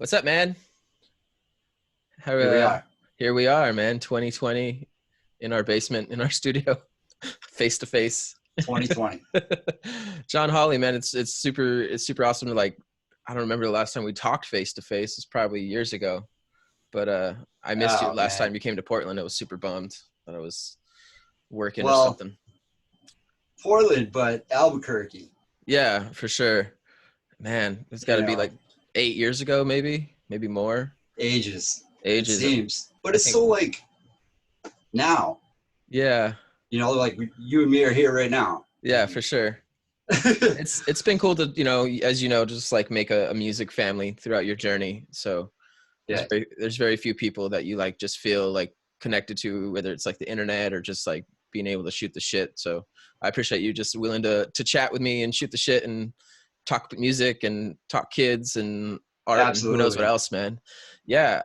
What's up, man? How, Here we are, here we are, man. 2020 in our basement, in our studio, face to face. 2020. Jonn Hawley, man, it's super awesome to like. I don't remember the last time we talked face to face. It's probably years ago, but I missed you Oh last time man. you came to Portland. I was super bummed that I was working or Well, something. Portland, but Albuquerque. Yeah, for sure, man. It's got You to be know, like 8 years ago, maybe more. ages. It Ages. seems, but I it's think. so like now. Yeah, Like you and me are here right now, yeah, and for sure. It's been cool to as you know, just like make a music family throughout your journey. So yeah, there's very few people that you like just feel like connected to, whether it's like the internet or just like being able to shoot the shit. So I appreciate you just willing to chat with me and shoot the shit and talk music and talk kids and art and who knows what absolutely. else, man. Yeah.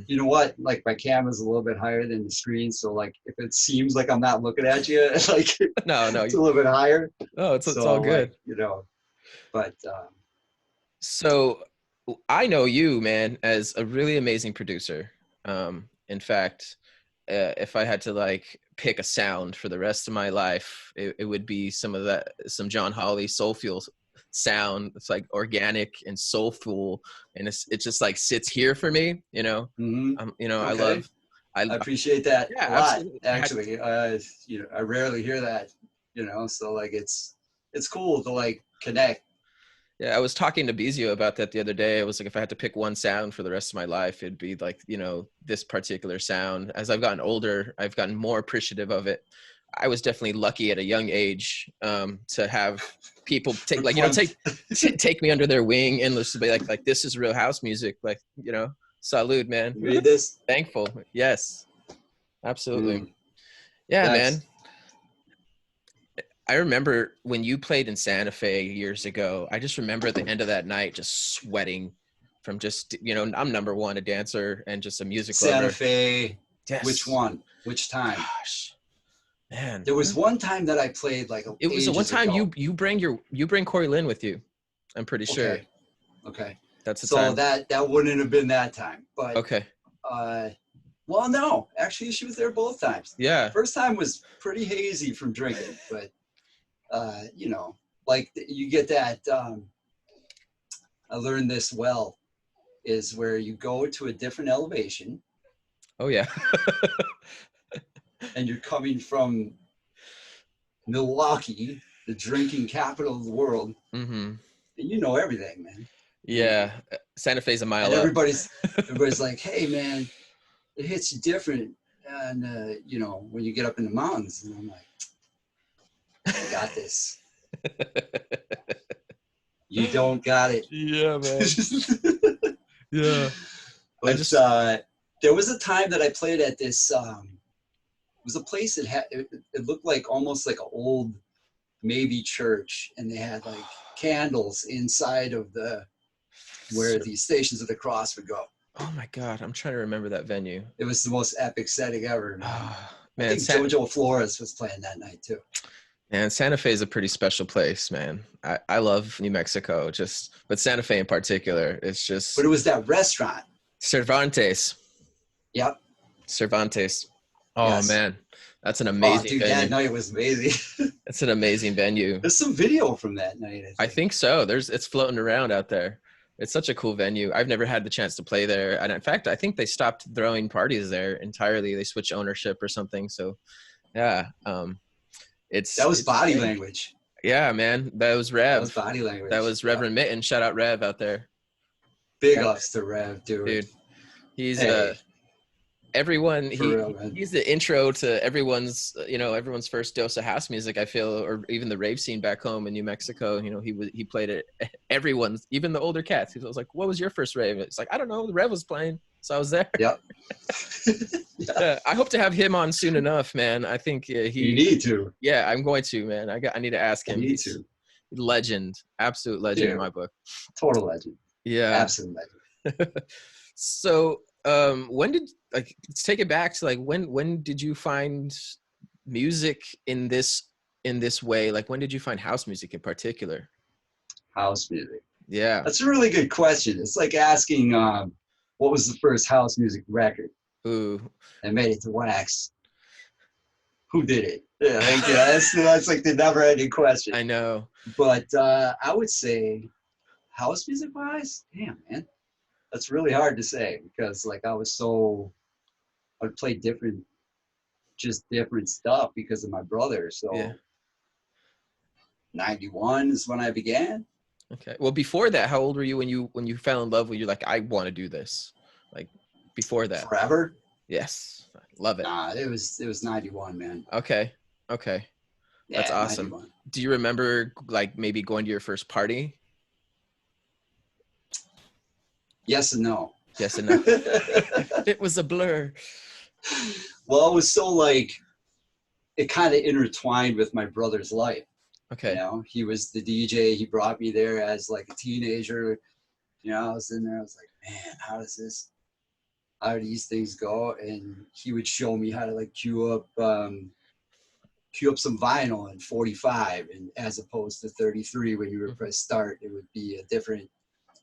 You know what? Like my camera's a little bit higher than the screen, so like if it seems like I'm not looking at you, like No, no. it's a little bit higher. Oh, it's all So like good. but So I know you, man, as a really amazing producer. In fact, if I had to like pick a sound for the rest of my life, it would be some Jonn Hawley soulful sound. It's like organic and soulful, and it just like sits here for me. mhm. I Okay. love, I I appreciate that yeah, a lot, absolutely. actually. I rarely hear that, so like it's cool to like connect. Yeah, I was talking to Bizio about that the other day. I was like, if I had to pick one sound for the rest of my life, it'd be like, this particular sound. As I've gotten older, I've gotten more appreciative of it. I was definitely lucky at a young age to have people take The like, glimpse. take me under their wing and just be like this is real house music. Like, salute, man. You read this? Thankful. Yes, absolutely. Mm, Yeah, man. that's I remember when you played in Santa Fe years ago. I just remember at the end of that night just sweating from just, I'm number one, a dancer and just a music Santa lover. Fe. Which Yes. one? Which time? Gosh, man. There was one time that I played like It was the one ages time ago. you bring Corey Lynn with you. I'm pretty sure Okay, okay. that's the So time. that wouldn't have been that time, but Okay. uh, well, no, actually, she was there both times. Yeah. First time was pretty hazy from drinking, but like you get that. I learned this well is where you go to a different elevation Oh yeah. and you're coming from Milwaukee, the drinking capital of the world, hmm and you know everything, man. Yeah. Santa Fe's a And mile up. everybody's like, hey, man, it hits you different, and when you get up in the mountains, and I'm like, I got this. You don't got it. Yeah, man. Yeah. I But just there was a time that I played at this. It was a place that it looked like almost like an old maybe church, and they had like candles inside of the where the Stations of the Cross would go. Oh my God, I'm trying to remember that venue. It was the most epic setting ever, man. Oh, I man, think JoJo Flores was playing that night too. Santa Fe is a pretty special place, man. I love New Mexico, but Santa Fe in particular, it's But just it was that restaurant. Cervantes. Yep. Cervantes. Oh Yes. man, that's an Oh, amazing dude, that venue. night was amazing. That's an amazing venue. There's some video from that night, I I think. think so. It's floating around out there. It's such a cool venue. I've never had the chance to play there, and in fact, I think they stopped throwing parties there entirely. They switched ownership or something. So, yeah, it's That was it's body strange. language. Yeah, man, that was That was Rev. body That language. was Yep. Reverend Mitten. Shout out Rev out there. Big Yeah, ups to Rev, dude. dude. He's Hey, everyone for real, man. he's the intro to everyone's first dose of house music, I feel, or even the rave scene back home in New Mexico. He played it. Everyone's, even the older cats. He was like, what was your first rave? It's like, I don't know, the Rev was playing, so I was there. Yep. Yeah. Yeah, I hope to have him on soon enough, man. I think You need to. yeah, I'm going to, man. I need to ask You him. need He's to. legend, absolute legend in Dude, my book. total legend. Yeah. Absolute legend. So when did, like, let's take it back to like when did you find music in this way? Like, when did you find house music in particular? House music. Yeah. That's a really good question. It's like asking, what was the first house music record Ooh. that made it to wax? Who did it? Yeah, like, yeah, that's like the never-ending question. I know. But I would say house music wise, damn man, that's really hard to say because like I would play different stuff because of my brother. Yeah. So 91 is when I began. Okay. Well, before that, how old were you when you fell in love with, you're like, I want to do this? Like before that. Forever? Yes. Love it. Nah, it was 91, man. Okay. Okay. That's Yeah, awesome. 91. Do you remember like maybe going to your first party? Yes and no. Yes and no. It was a blur. Well, it was so like it kind of intertwined with my brother's life. You Okay. know, he was the DJ. He brought me there as like a teenager. You know, I was in there. I was like, man, how do these things go? And he would show me how to like cue up some vinyl in 45, and as opposed to 33 when you were press start, it would be a different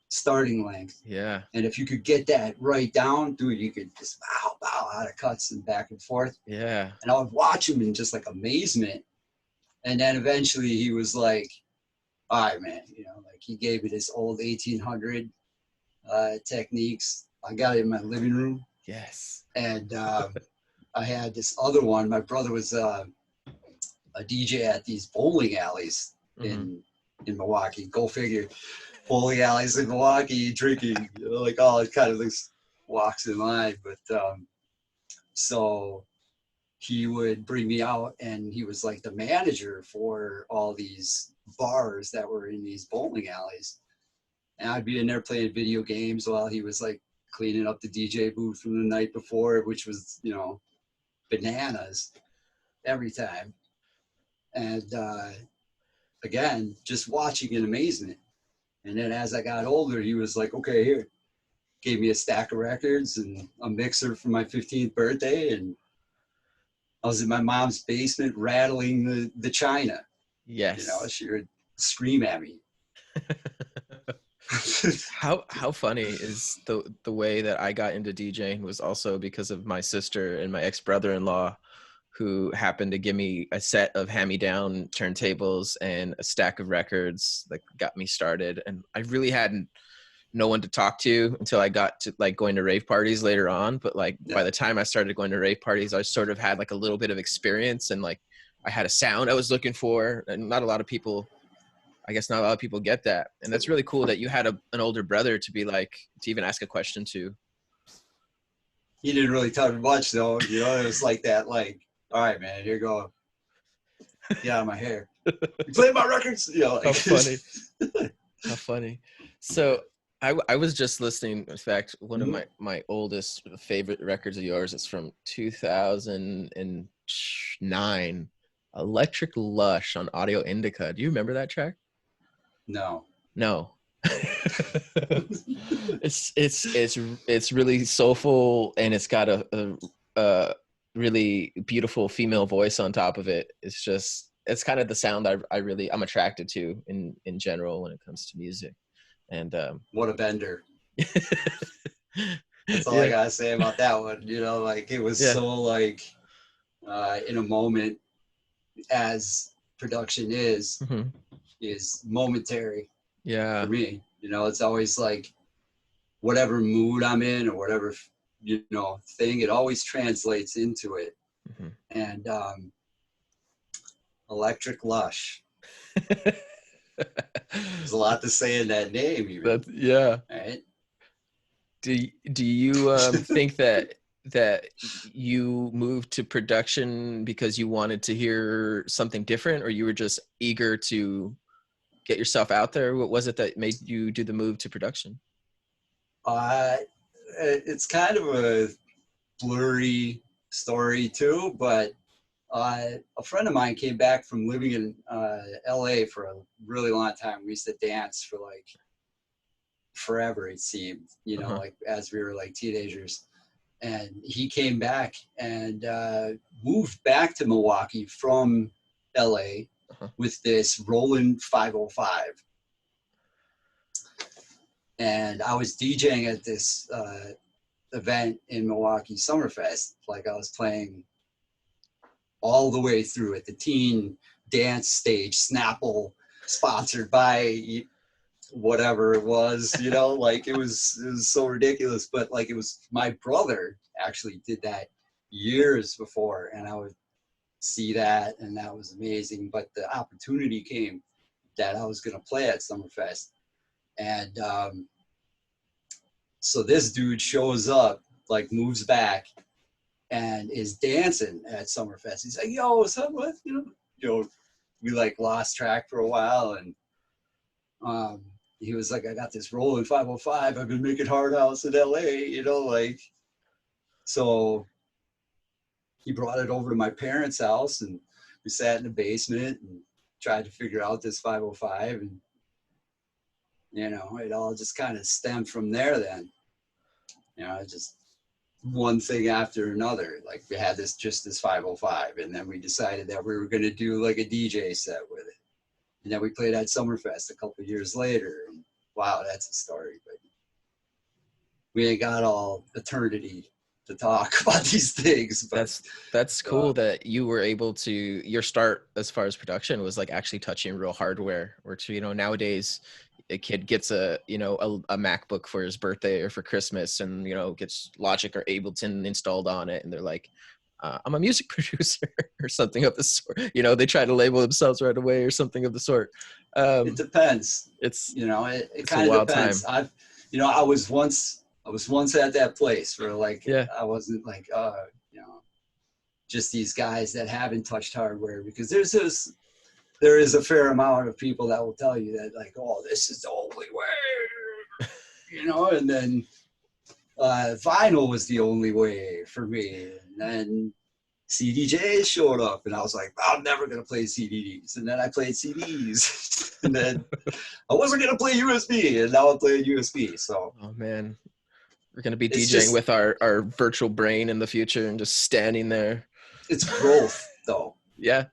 starting length. Yeah. And if you could get that right down, dude, you could just bow out of cuts and back and forth. Yeah. And I would watch him in just like amazement. And then eventually he was like, all right, man, you know, like he gave me this old 1800 techniques. I got it in my living room. Yes. And I had this other one. My brother was a DJ at these bowling alleys in Milwaukee. Go figure. Bowling alleys in Milwaukee, drinking, you know, like all it kind of this walks in line. But so he would bring me out, and he was like the manager for all these bars that were in these bowling alleys. And I'd be in there playing video games while he was like cleaning up the DJ booth from the night before, which was, you know, bananas every time. And again, just watching in amazement. And then as I got older, he was like, okay, here, gave me a stack of records and a mixer for my 15th birthday. And I was in my mom's basement rattling the china. You know, Yes. she would scream at me. How funny is the way that I got into DJing was also because of my sister and my ex-brother-in-law, who happened to give me a set of hand-me-down turntables and a stack of records that got me started. And I really hadn't no one to talk to until I got to like going to rave parties later on. But like by the time I started going to rave parties, I sort of had like a little bit of experience, and like I had a sound I was looking for. And not a lot of people, I guess not a lot of people get that. And that's really cool that you had an older brother to be like, to even ask a question to. He didn't really tell me much though. You know, it was like that, like, all right, man, here you go. Get out of my hair. You play my records? You know, like, How funny. How funny. So I was just listening, in fact, one of my oldest favorite records of yours is from 2009, Electric Lush on Audio Indica. Do you remember that track? no. No. It's really soulful, and it's got a really beautiful female voice on top of it. It's kind of the sound I'm attracted to in general when it comes to music. And What a bender. That's all I yeah, gotta say about that one. You know, like it was yeah, so like in a moment, as production is momentary for yeah, me. You know, it's always like whatever mood I'm in or whatever, you know, thing, it always translates into it. And Electric Lush. There's a lot to say in that name, even. Yeah. Right? Do you think that you moved to production because you wanted to hear something different, or you were just eager to get yourself out there? What was it that made you do the move to production? It's kind of a blurry story too, but a friend of mine came back from living in LA for a really long time. We used to dance for like forever, it seemed, you know, like as we were like teenagers. And he came back and moved back to Milwaukee from LA with this Roland 505. and I was DJing at this event in Milwaukee, Summerfest. Like I was playing all the way through it, the teen dance stage, Snapple, sponsored by whatever it was, you know, like it was so ridiculous. But like it was, my brother actually did that years before, and I would see that, and that was amazing. But the opportunity came that I was going to play at Summerfest, and so this dude shows up, like moves back, and is dancing at Summerfest. He's like, "Yo, what's up? What? We like lost track for a while, and um, he was like, I got this rolling 505. I've been making hard house in LA, like, so he brought it over to my parents' house, and we sat in the basement and tried to figure out this 505, and it all just kind of stemmed from there. Then, just one thing after another. Like we had this 505, and then we decided that we were going to do like a DJ set with it, and then we played at Summerfest a couple of years later. And wow, that's a story. But we ain't got all eternity to talk about these things. But that's cool that you were able to, your start as far as production was like actually touching real hardware, which nowadays a kid gets a MacBook for his birthday or for Christmas, and gets Logic or Ableton installed on it, and they're like, I'm a music producer or something of the sort. They try to label themselves right away or something of the sort. It depends. It's it kind of depends. Time. I was once at that place where like I wasn't like just these guys that haven't touched hardware, because there is a fair amount of people that will tell you that like, oh, this is the only way, and then vinyl was the only way for me. And then CDJs showed up, and I was like, I'm never going to play CDs. And then I played CDs. And then I wasn't going to play USB, and now I'm playing USB. So, oh man, we're going to be DJing with our virtual brain in the future and just standing there. It's growth, though. Yeah.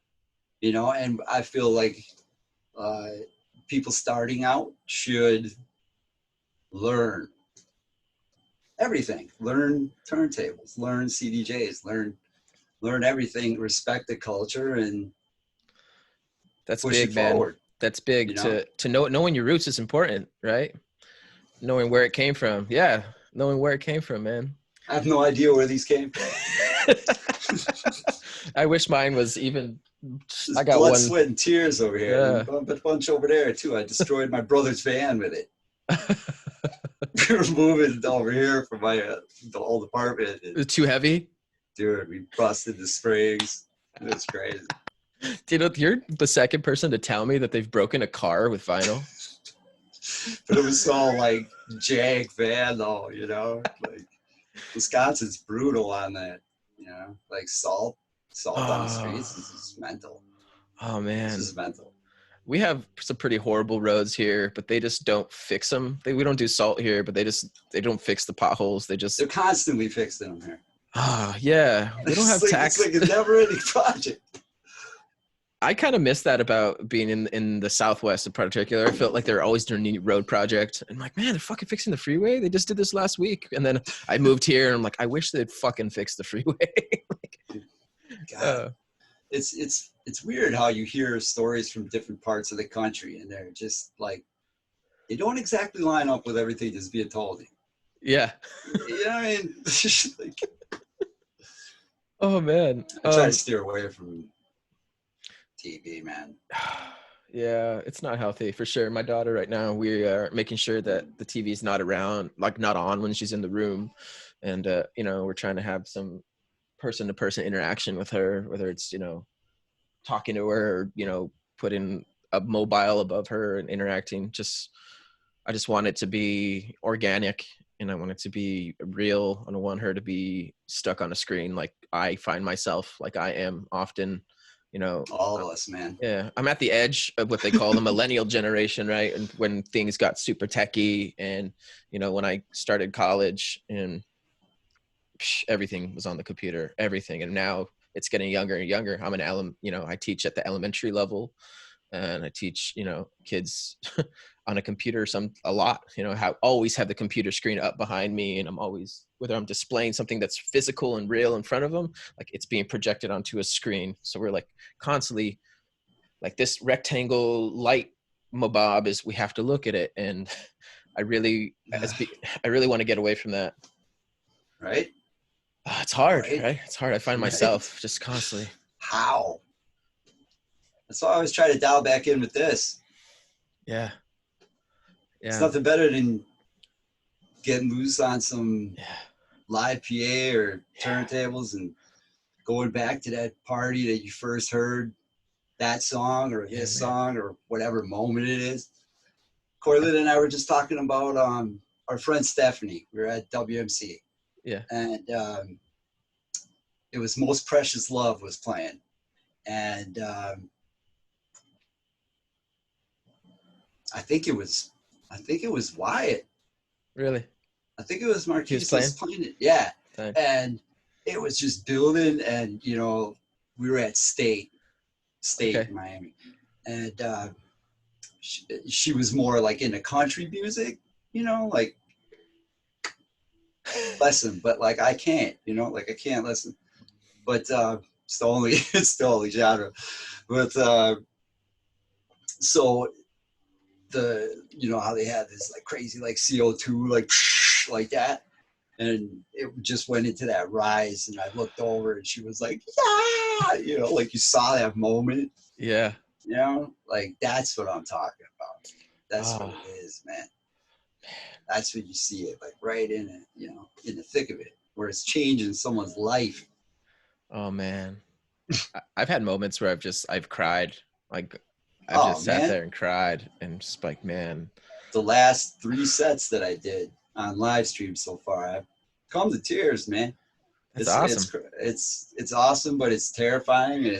And I feel like people starting out should learn everything. Learn turntables, learn CDJs, learn everything, respect the culture, and that's push big, it man. Forward. That's big. To knowing your roots is important, right? Knowing where it came from. Yeah, knowing where it came from, man. I have no idea where these came from. I wish mine was even. Just I got blood, one. Sweat, and tears over here. Yeah. And a bunch over there too. I destroyed my brother's van with it. We were moving over here from my the old apartment. It was too heavy. Dude, we busted the springs. It was crazy. You're the second person to tell me that they've broken a car with vinyl. But it was so like jag van though, like Wisconsin's brutal on that, like salt on the streets is just mental. Oh man, this is mental. We have some pretty horrible roads here, but they just don't fix them. We don't do salt here, but they don't fix the potholes. They're constantly fixing them here. Oh yeah, we don't have tax. It's like a never-ending project. I kind of miss that about being in the Southwest in particular. I felt like they're always doing a new road project. I'm like, man, they're fucking fixing the freeway. They just did this last week. And then I moved here and I'm like, I wish they'd fucking fix the freeway. God, it's weird how you hear stories from different parts of the country and they're just like, they don't exactly line up with everything that's being told you. Yeah. You know what I mean? Like, oh man. I try to steer away from TV, man. Yeah, it's not healthy for sure. My daughter right now, we are making sure that the TV is not around, like not on when she's in the room. And, we're trying to have some person-to-person interaction with her, whether it's, talking to her or, putting a mobile above her and interacting. I just want it to be organic and I want it to be real. I don't want her to be stuck on a screen like I find myself, like I am often. All of us, man. Yeah, I'm at the edge of what they call the millennial generation, right? And when things got super techy, and when I started college, and everything was on the computer, everything, and now it's getting younger and younger. I teach at the elementary level, and I teach, kids on a computer a lot, always have the computer screen up behind me, and I'm always, whether I'm displaying something that's physical and real in front of them, like it's being projected onto a screen. So we're like constantly like this rectangle light mabob is, we have to look at it. And I really, I really want to get away from that. Right? It's hard, Right? right? It's hard. I find Right? myself just constantly. How? That's why I always try to dial back in with this. Yeah. It's Yeah. nothing better than getting loose on some live PA or turntables and going back to that party that you first heard that song or this song or whatever moment it is. Corlin and I were just talking about our friend Stephanie. We were at WMC. Yeah. And it was Most Precious Love was playing. And I think it was Wyatt. Really? I think it was Marquise playing? was playing it. Yeah. Dang. And it was just building, and we were at State okay. in Miami. And she was more like into country music, like listen, but like I can't, like I can't listen. But it's the only genre. But so how they had this like crazy like CO2 like that, and it just went into that rise, and I looked over and she was like, yeah, like you saw that moment. Yeah. Like that's what I'm talking about. That's what it is, man. That's when you see it, like right in it, in the thick of it, where it's changing someone's life. Oh man, I've had moments where I've cried, like I've just sat there and cried, and just like, man. The last 3 sets that I did on live stream so far, I've come to tears, man. It's awesome. It's awesome, but it's terrifying, and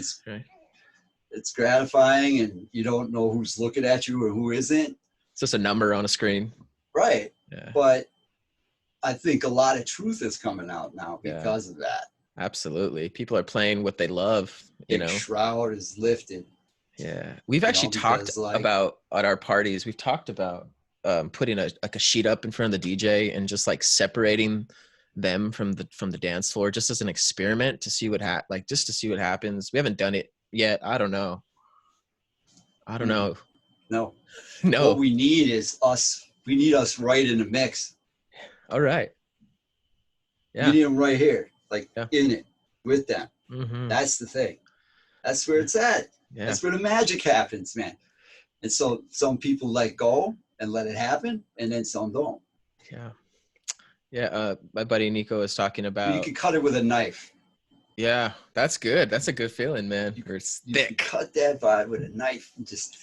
it's gratifying, and you don't know who's looking at you or who isn't. It's just a number on a screen. Right. Yeah. But I think a lot of truth is coming out now because of that. Absolutely. People are playing what they love. Big shroud is lifted. Yeah. We've actually talked about at our parties, we've talked about putting a sheet up in front of the DJ and just like separating them from the dance floor, just as an experiment to see what just to see what happens. We haven't done it yet. I don't know. No. No. What we need is us. We need us right in the mix. All right. Yeah. We need them right here, like in it with them. Mm-hmm. That's the thing. That's where it's at. Yeah. That's where the magic happens, man. And so some people let go and let it happen, and then some don't. Yeah. Yeah. My buddy Nico is talking about. You can cut it with a knife. Yeah, that's good. That's a good feeling, man. You can cut that vibe with a knife and just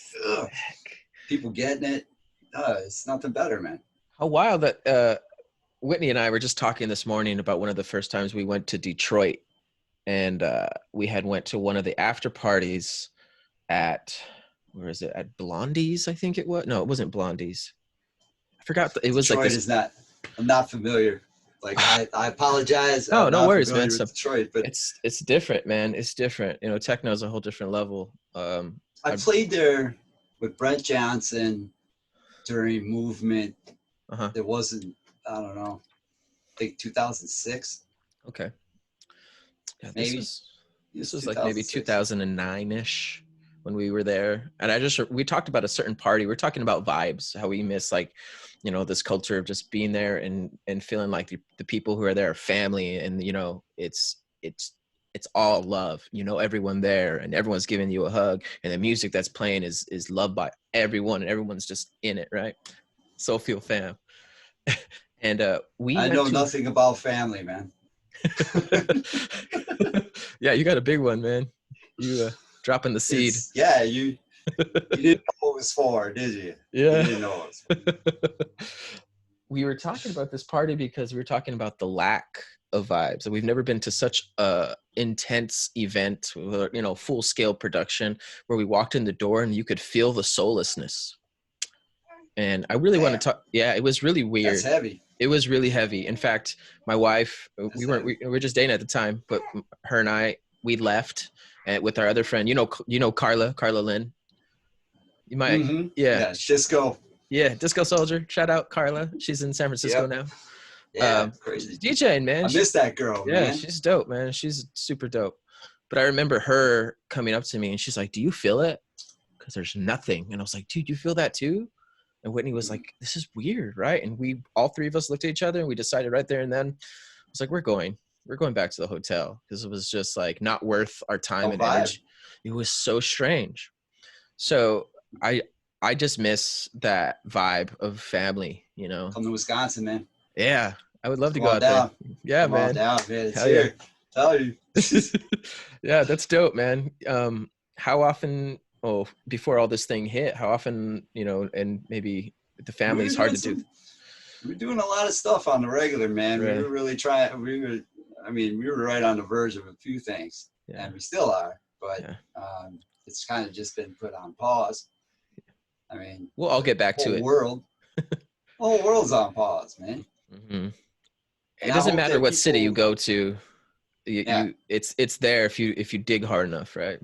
people getting it. It's nothing better, man. How wild that Whitney and I were just talking this morning about one of the first times we went to Detroit, and we had went to one of the after parties at, where is it? At Blondie's, I think it was. No, it wasn't Blondie's. I forgot. It was Detroit like this. Is not. I'm not familiar. Like I apologize. No worries, man. So Detroit, but it's different, man. It's different. Techno's a whole different level. I played there with Brett Johnson during Movement. There wasn't. I don't know. I think 2006. Okay. Yeah, maybe this was like maybe 2009-ish when we were there, and we talked about a certain party. We're talking about vibes, how we miss this culture of just being there and feeling like the people who are there are family, and it's all love, everyone there, and everyone's giving you a hug, and the music that's playing is loved by everyone, and everyone's just in it, right? So feel fam. And I know nothing about family, man. Yeah, you got a big one, man. You dropping the seed. You didn't know what it was for, did you? Yeah. You didn't know it was for. We were talking about this party because we were talking about the lack of vibes. And we've never been to such a intense event, full scale production, where we walked in the door and you could feel the soullessness. And I really want to talk. Yeah, it was really weird. That's heavy. It was really heavy. In fact, my wife, we were just dating at the time, but her and I, we left with our other friend, Carla Lynn. You might, Mm-hmm. yeah, Yeah, disco. yeah. Disco Soldier. Shout out Carla. She's in San Francisco Yep. now. Yeah, crazy. DJing, man. I miss that girl, Yeah, man. she's dope, man. She's super dope. But I remember her coming up to me and she's like, "Do you feel it?" Because there's nothing. And I was like, "Dude, you feel that too?" And Whitney was like, "This is weird, right?" And we all three of us looked at each other and we decided right there and then, I was like, we're going back to the hotel because it was just like not worth our time Oh, and vibe. energy. It was so strange. So I I just miss that vibe of family, you know. Come to Wisconsin, man. Yeah, I would love to Come go on out there. down. Yeah, Come on man. down, man. It's Hell yeah. here. Tell you. Yeah, that's dope, man. How often, oh, before all this thing hit, how often, you know, and maybe the we family's were hard doing to do. some. We were doing a lot of stuff on the regular, man. We Right. were really trying. We were. I mean, we were right on the verge of a few things, Yeah. and we still are. But Yeah. it's kind of just been put on pause. I mean, We'll all the get back to whole it. world, the whole world's on pause, man. Mm-hmm. And It I doesn't hope matter that what city you people, go to. yeah, It's there if you dig hard enough, right?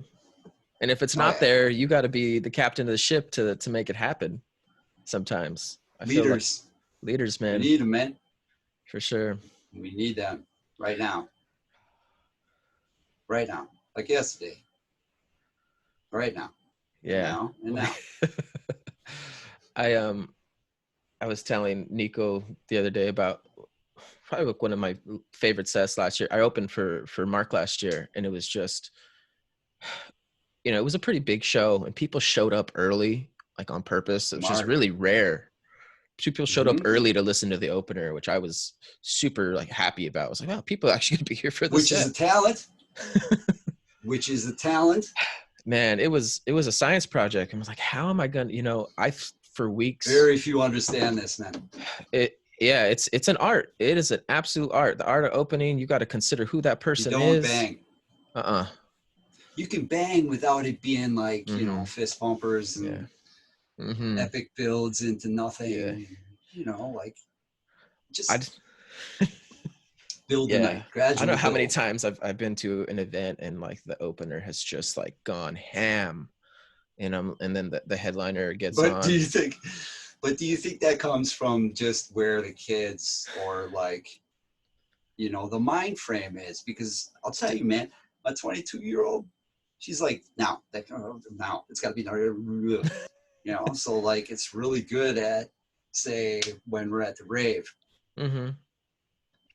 And if it's oh not yeah, there, you got to be the captain of the ship to make it happen. Sometimes I feel like leaders, leaders, we man, need them, man. for sure. We need them right now, right now, like yesterday, right now, and Yeah. now, and now. I I was telling Nico the other day about probably like one of my favorite sets last year. I opened for Mark last year, and it was just, you know, it was a pretty big show, and people showed up early, like on purpose. It was just Smart. really rare. People showed up Mm-hmm. early to listen to the opener, which I was super like happy about. I was like, wow, people are actually gonna be here for the Which is set. a talent. Which is a talent. Man, it was a science project. I was like, how am I gonna, you know, I for weeks. Very few understand this, man. Yeah, it's an art. It is an absolute art. The art of opening, you got to consider who that You person don't is. bang. Uh-uh. You can bang without it being like, Mm-hmm. fist bumpers Yeah. and Mm-hmm. epic builds into Yeah. nothing. Like I just build the yeah. night, I don't know gradual how many build. times I've been to an event and like the opener has just like gone ham, and then the headliner gets But do on. you think, that comes from just where the kids or like, the mind frame is? Because I'll tell you, man, my 22-year-old, she's like, now it's got to be, so like it's really good at, say, when we're at the rave Mm-hmm.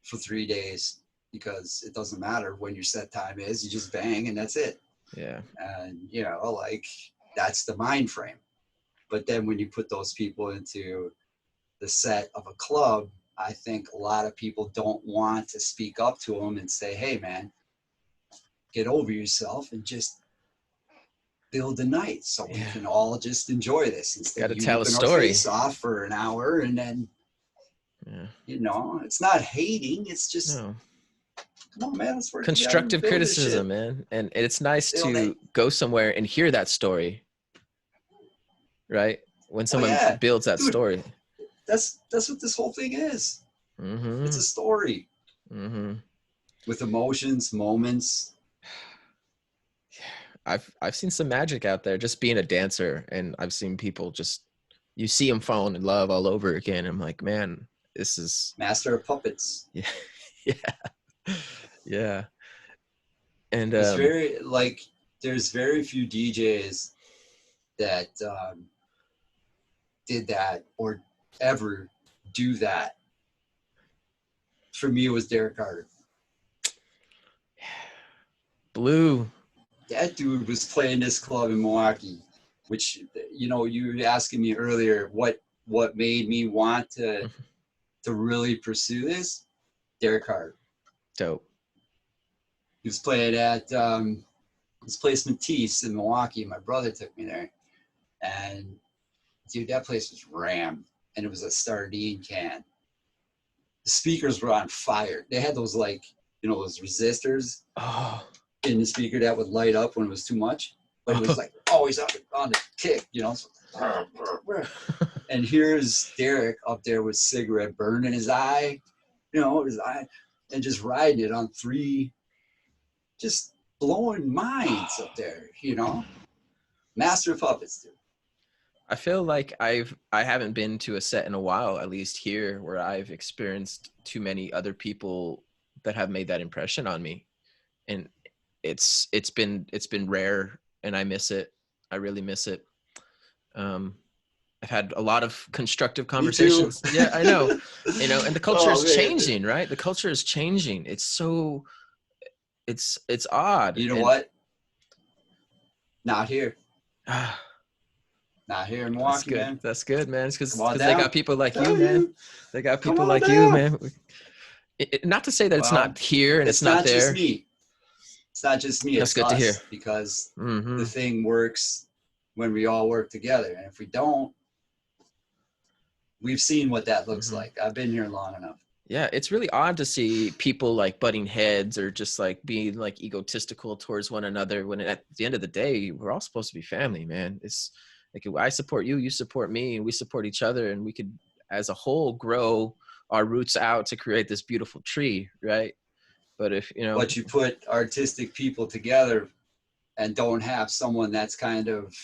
for 3 days, because it doesn't matter when your set time is, you just bang and that's it. Yeah. And like that's the mind frame. But then when you put those people into the set of a club, I think a lot of people don't want to speak up to them and say, hey man, get over yourself and just build a night so we Yeah. can all just enjoy this, instead Got to of you tell a ripping our story. face off for an hour. And then Yeah. it's not hating, it's just, No. come on man, let's work together and Constructive build this criticism, shit. man. And it's nice They, to go somewhere and hear that story, right? When oh someone yeah, builds that dude, story. that's what this whole thing is. Mm-hmm. It's a story Mm-hmm. with emotions, moments. I've seen some magic out there just being a dancer, and I've seen people just, you see them falling in love all over again. I'm like, man, this is Master of puppets. yeah. Yeah. Yeah. And It's very like, there's very few DJs that did that or ever do that. For me, it was Derek Carter. Blue. That dude was playing this club in Milwaukee, which, you were asking me earlier what made me want to really pursue this. Derek Carter. Dope. He was playing at this place Matisse in Milwaukee. My brother took me there, and dude, that place was rammed, and it was a sardine can. The speakers were on fire. They had those those resistors Oh. in the speaker that would light up when it was too much, but it was like always on the kick, So, and here's Derek up there with cigarette burn in his eye, his eye, and just riding it on 3, just blowing minds up there, Master of puppets, dude. I feel like I haven't been to a set in a while, at least here, where I've experienced too many other people that have made that impression on me, and it's been rare, and I miss it. I really miss it. Um, I've had a lot of constructive Me too. conversations. Yeah, I know, and the culture Oh is man. changing, right? The culture is changing. It's odd, You know and what? Not here. ah, Not here in that's Milwaukee, good. man. That's good, man. It's Come on because they got down. people like you, Tell man. you. They got Come people on like you, down. man. Not to say that it's Well, not here and it's it's not not just there. me. It's not just me. That's It's good to hear. us because Hmm. the thing works when we all work together. And if we don't, we've seen what that looks Hmm. like. I've been here long enough. Yeah, it's really odd to see people like butting heads or just like being like egotistical towards one another when at the end of the day, we're all supposed to be family, man. It's like I support you, you support me, and we support each other, and we could, as a whole, grow our roots out to create this beautiful tree, right? But if you know, But you put artistic people together and don't have someone that's kind of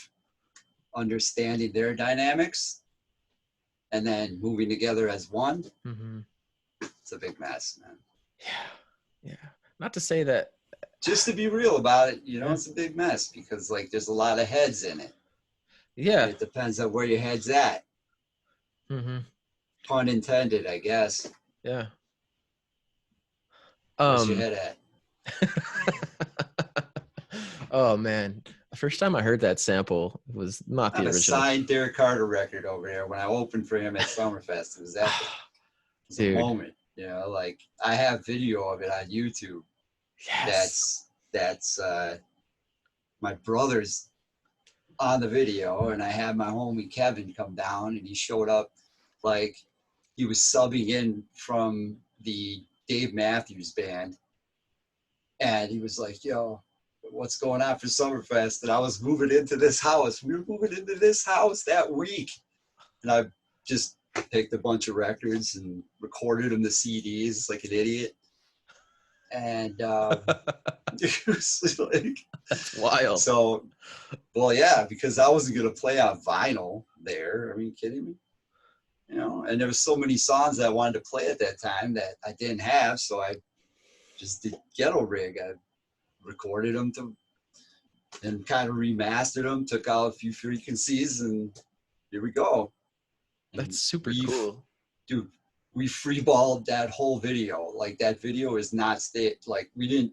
understanding their dynamics and then moving together as one, mhm. it's a big mess, man. Yeah, yeah. Not to say that, Just to be real about it, yeah, it's a big mess because like there's a lot of heads in it. And yeah, it depends on where your head's at. hmm, Pun intended, I guess. yeah. Where's your Um, head at? oh man, the first time I heard that sample was not I the have a original. signed Derek Carter record over there when I opened for him at Summerfest. It was epic. It was a Dude, moment, like I have video of it on YouTube. yes. That's my brother's on the video, and I had my homie Kevin come down, and he showed up like he was subbing in from the Dave Matthews Band, and he was like, "Yo, what's going on for Summerfest?" And I was moving into this house. We were moving into this house that week, and I just picked a bunch of records and recorded them to CDs like an idiot. And it was like, That's wild. so, well, yeah, because I wasn't gonna play on vinyl there. Are you kidding me? And there was so many songs that I wanted to play at that time that I didn't have, so I just did ghetto rig. I recorded them and kind of remastered them, took out a few frequencies, and here we go. And That's super cool. dude, we freeballed that whole video. Like that video is not like we didn't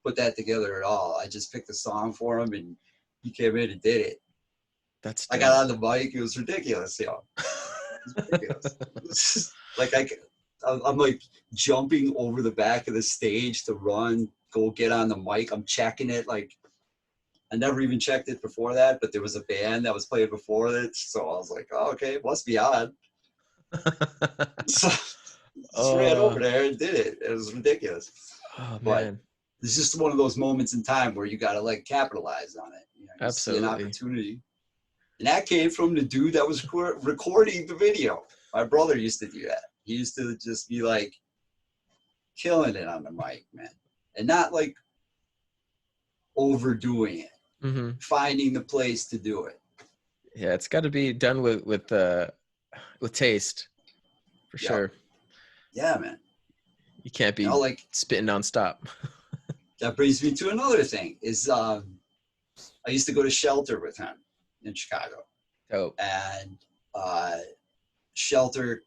put that together at all. I just picked a song for him, and he came in and did it. That's I got dope. on the mic. It was ridiculous, It was ridiculous. It's just, like I'm like jumping over the back of the stage to run, go get on the mic. I'm checking it. Like I never even checked it before that, but there was a band that was playing before it, so I was like, "Oh, okay, must be on." So just ran over Oh, there and did it. It was ridiculous, oh but man, it's just one of those moments in time where you got to like capitalize on it. You see an absolutely. opportunity, and that came from the dude that was recording the video. My brother used to do that. He used to just be like killing it on the mic, man, and not like overdoing it, Hmm. finding the place to do it. Yeah, it's got to be done with taste for Yep. sure. Yeah, man. You can't be Like spitting nonstop. that brings me to another thing is I used to go to Shelter with him in Chicago, Dope. and Shelter,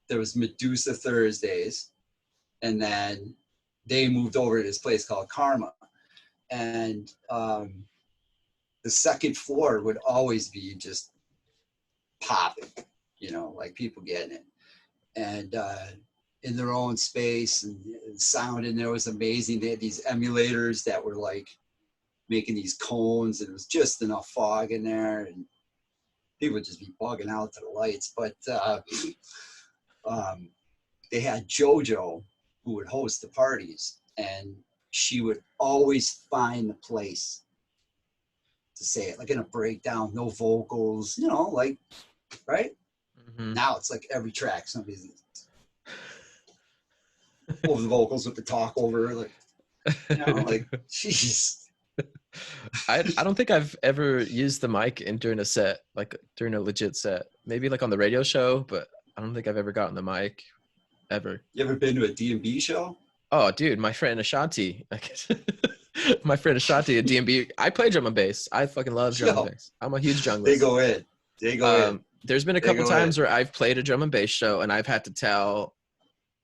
there was Medusa Thursdays, and then they moved over to this place called Karma, and the second floor would always be just popping, like people getting it, and in their own space, and the sound in there was amazing. They had these emulators that were like making these cones, and it was just enough fog in there, and people would just be bugging out to the lights. But they had JoJo who would host the parties, and she would always find the place to say it, like in a breakdown, no vocals, like, right? Hmm. Now it's like every track, somebody's over the vocals with the talk over, like, like, jeez. I don't think I've ever used the mic during a set, like during a legit set. Maybe like on the radio show, but I don't think I've ever gotten the mic ever. You ever been to a D&B show? Oh, dude, my friend Ashanti. My friend Ashanti at DMB. I play drum and bass. I fucking love drum and Yo, bass. I'm a huge they junglist. go in. They go in. There's been a They couple go in. times where I've played a drum and bass show and I've had to tell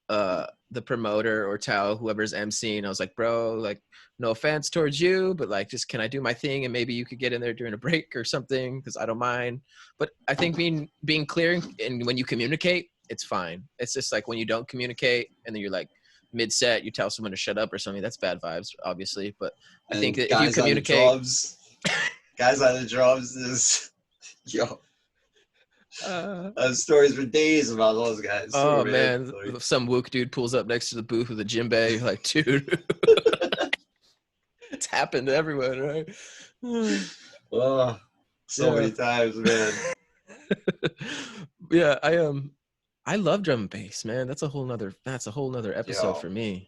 the promoter or tell whoever's emceeing, I was like, bro, like, no offense towards you, but like, just can I do my thing and maybe you could get in there during a break or something, because I don't mind. But I think being clear and when you communicate, it's fine. It's just like when you don't communicate and then you're like mid-set, you tell someone to shut up or something, that's bad vibes, obviously. But I think that if you communicate, guys on the drums is, yo, uh, I have stories for days about those guys. oh Sure, man, like, some wook dude pulls up next to the booth with a djembe. You're like, dude, it's happened everywhere, right? oh, so many times, man. Yeah, I love drum and bass, man. That's a whole nother episode for me.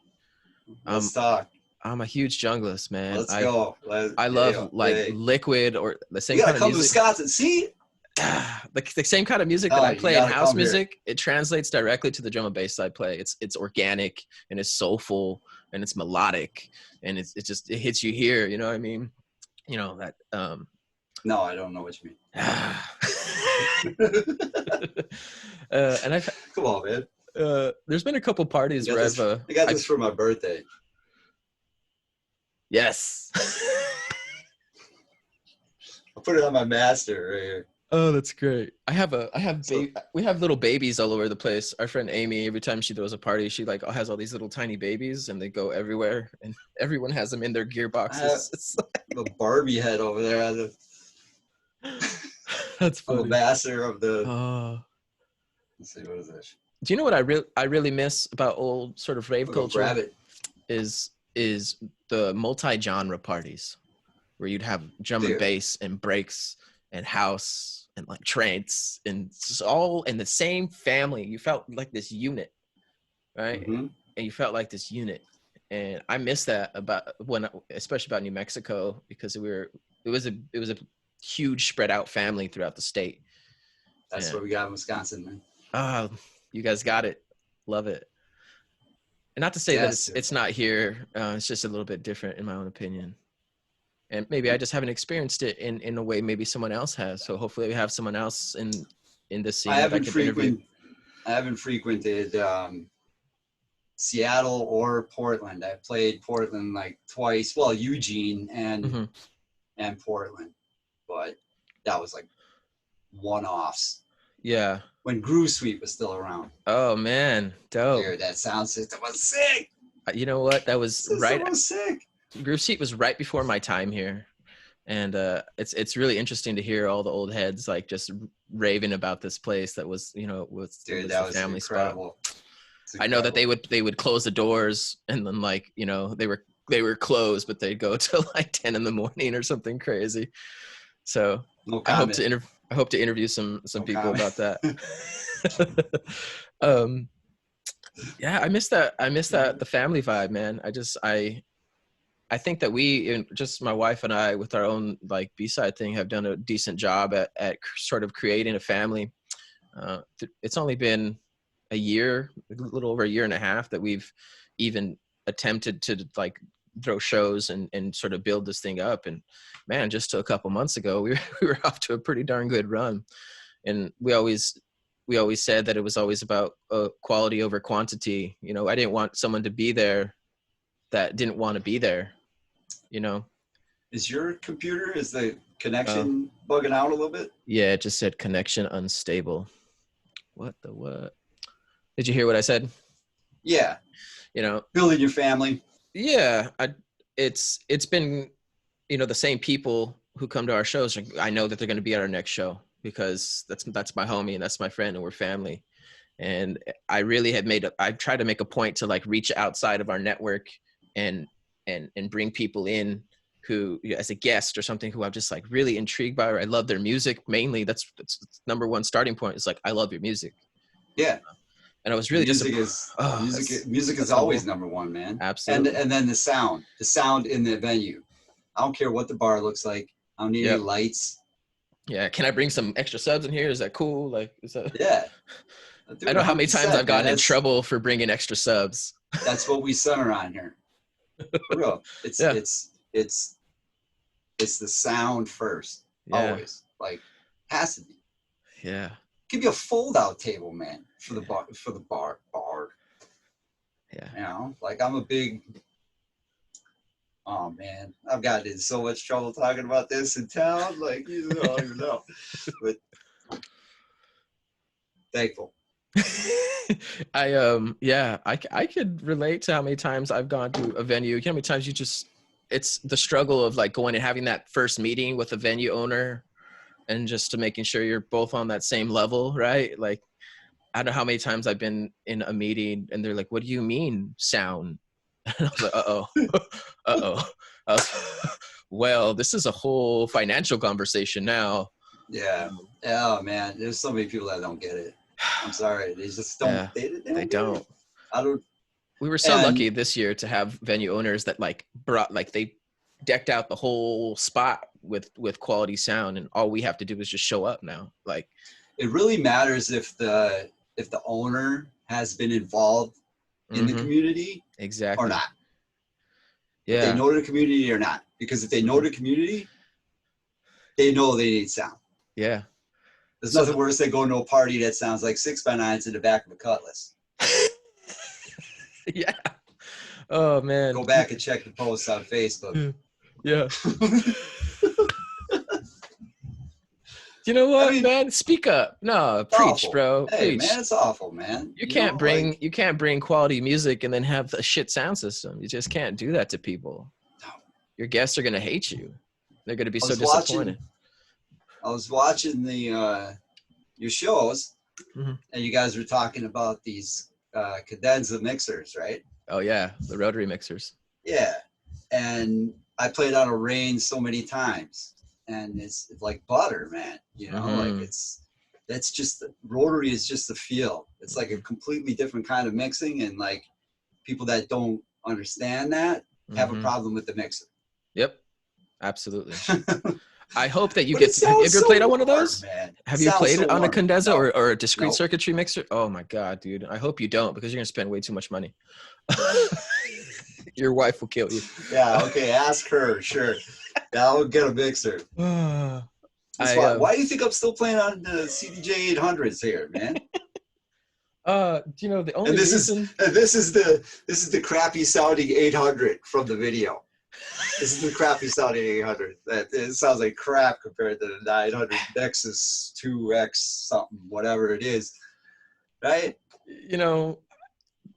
Let's talk. I'm a huge junglist, man. Let's go. I love liquid or the same kind of music. You gotta come to Wisconsin. See? The same kind of music that I play in house music, it translates directly to the drum and bass I play. It's organic and it's soulful and it's melodic and it hits you here. You know what I mean? You know that. No, I don't know what you mean. And I've come on, man. There's been a couple parties where I got this for my birthday. Yes. I'll put it on my master right here. Oh, that's great. We have little babies all over the place. Our friend Amy, every time she throws a party, she like has all these little tiny babies and they go everywhere and everyone has them in their gearboxes. The Barbie head over there. That's funny. I'm a master of the. Let's see, what is this? Do you know what I really miss about old sort of rave culture? Grab it. Is the multi-genre parties where you'd have drum and bass and breaks and house and like trance and it's all in the same family. You felt like this unit, right? Mm-hmm. And you felt like this unit. And I miss that especially about New Mexico, because it was a huge spread out family throughout the state. That's what we got in Wisconsin, man. Oh, you guys got it. Love it. And not to say that it's not here. It's just a little bit different in my own opinion. And maybe I just haven't experienced it in a way maybe someone else has. So hopefully we have someone else in this scene. I haven't frequented Seattle or Portland. I played Portland like twice. Well, Eugene and Portland, but that was like one-offs. Yeah. When Groove Suite was still around. Oh man, dope. Dude, that sound system was sick. You know what? That was right. It was sick. Groove Suite was right before my time here, and it's really interesting to hear all the old heads like just raving about this place that was Dude, that was a family incredible spot. I know that they would close the doors and then like they were closed, but they'd go till like 10 in the morning or something crazy. So I hope to interview some people about that. Yeah, I miss that the family vibe, man. I think that we, just my wife and I, with our own like B-side thing, have done a decent job at sort of creating a family. It's only been a little over a year and a half that we've even attempted to like throw shows and sort of build this thing up. And man, just a couple months ago, we were off to a pretty darn good run. And we always said that it was always about quality over quantity. I didn't want someone to be there that didn't want to be there. Is the connection bugging out a little bit? Yeah, it just said connection unstable. What? Did you hear what I said? Yeah. Building your family. Yeah, it's been the same people who come to our shows. I know that they're going to be at our next show because that's my homie and that's my friend and we're family. And I really I've tried to make a point to like reach outside of our network and bring people in who, as a guest or something, who I'm just like really intrigued by, or I love their music. Mainly that's number one starting point. Is like, I love your music. Yeah. And I was really music is always number one, man. Absolutely. And then the sound in the venue. I don't care what the bar looks like. I don't need any Yep. lights. Yeah. Can I bring some extra subs in here? Is that cool? Like, is that? Yeah. I Dude, know how many times 100%, I've man. gotten in trouble for bringing extra subs. That's what we center on here. For real. Yeah. It's the sound first. Yeah. Always. Like, has to be. Yeah. Give you a fold-out table, man, for the bar. Yeah. You know, like I'm a big. Oh man, I've gotten in so much trouble talking about this in town. Like you don't even know, but thankful. I could relate to how many times I've gone to a venue. You know how many times it's the struggle of like going and having that first meeting with the venue owner and just to making sure you're both on that same level, right? Like, I don't know how many times I've been in a meeting and they're like, what do you mean sound? And I was like, uh-oh. I was, well, this is a whole financial conversation now. Yeah. Oh man, there's so many people that don't get it. I'm sorry, they just don't. Yeah, They don't. I don't. We were so lucky this year to have venue owners that like brought, like they decked out the whole spot with quality sound, and all we have to do is just show up now. Like, it really matters if the owner has been involved in the community exactly or not. Yeah. If they know the community or not. Because if they know the community, they know they need sound. Yeah. There's nothing worse than going to a party that sounds like 6x9s in the back of a Cutlass. Yeah. Oh man. Go back and check the posts on Facebook. Yeah. You know what, man? Speak up. No, preach, awful. Bro. Hey, preach. Man, it's awful, man. You can't bring quality music and then have a shit sound system. You just can't do that to people. No. Your guests are gonna hate you. They're gonna be so disappointed. I was watching the your shows, and you guys were talking about these cadenza mixers, right? Oh yeah, the rotary mixers. Yeah, and I played on a range so many times, and it's like butter, man. You know, like that's just rotary is just the feel. It's like a completely different kind of mixing, and like people that don't understand that have a problem with the mixer. Yep, absolutely. I hope that you get. Have you ever played on one of those? Man. Have you played it on a cadenza or a discrete circuitry mixer? Oh my god, dude! I hope you don't, because you're gonna spend way too much money. Your wife will kill you. Yeah. Okay. Ask her. Sure. I'll get a mixer. Why do you think I'm still playing on the CDJ 800s here, man? You know the only this is the crappy sounding 800 from the video. This is the crappy sounding 800. It sounds like crap compared to the 900 Nexus 2X something, whatever it is, right? You know,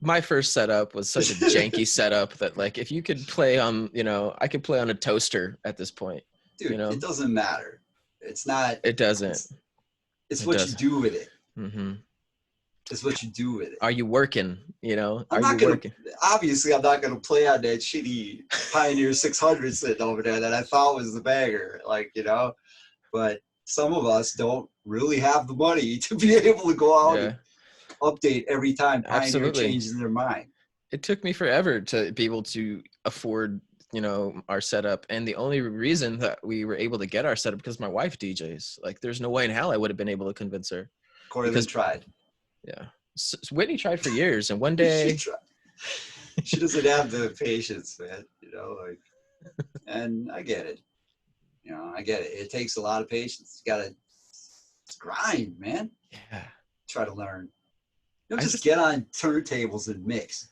my first setup was such a janky setup that, like, if you could play on, you know, I could play on a toaster at this point. Dude, you know? It doesn't matter. It's not. It doesn't. It's what you do with it. Mm-hmm. It's what you do with it. Are you working? You know, working? Obviously, I'm not gonna play on that shitty Pioneer 600 sitting over there that I thought was the banger, like, you know. But some of us don't really have the money to be able to go out and update every time Pioneer changes their mind. It took me forever to be able to afford, you know, our setup, and the only reason that we were able to get our setup because my wife DJs. Like, there's no way in hell I would have been able to convince her. Corey tried. Yeah, Whitney tried for years, and one day she doesn't have the patience, man. You know, like, and I get it. You know, I get it. It takes a lot of patience. You gotta grind, man. Yeah. Try to learn. You don't just get on turntables and mix.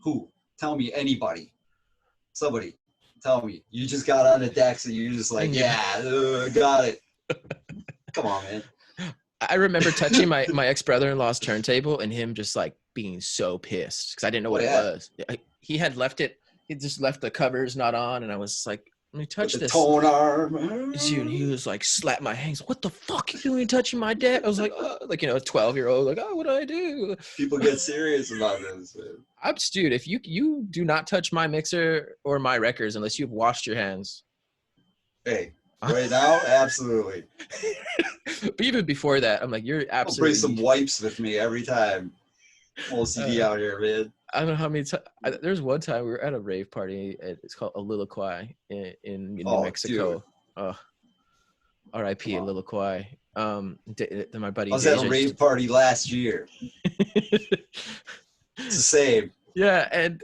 Who? Tell me, anybody. Somebody. Tell me. You just got on the decks and you're just like, got it. Come on, man. I remember touching my ex-brother-in-law's turntable and him just like being so pissed because I didn't know what it was. He had left it. He just left the covers not on, and I was like, "Let me touch this." Tone arm. And he was like, slap my hands. What the fuck are you doing touching my deck? I was like, like, you know, a 12-year-old, like, oh, what do I do? People get serious about this, man. Dude, if you do not touch my mixer or my records unless you've washed your hands. Hey. Right now, absolutely. But even before that, I'm like, you're absolutely. I'll bring some wipes with me every time. OCD out here, man. I don't know how many times. There's one time we were at a rave party. It's called Electrifying in New Oh, dude. Mexico. R.I.P. Come on. Electrifying. My buddy I was at a Deja rave party last year. It's the same. Yeah, and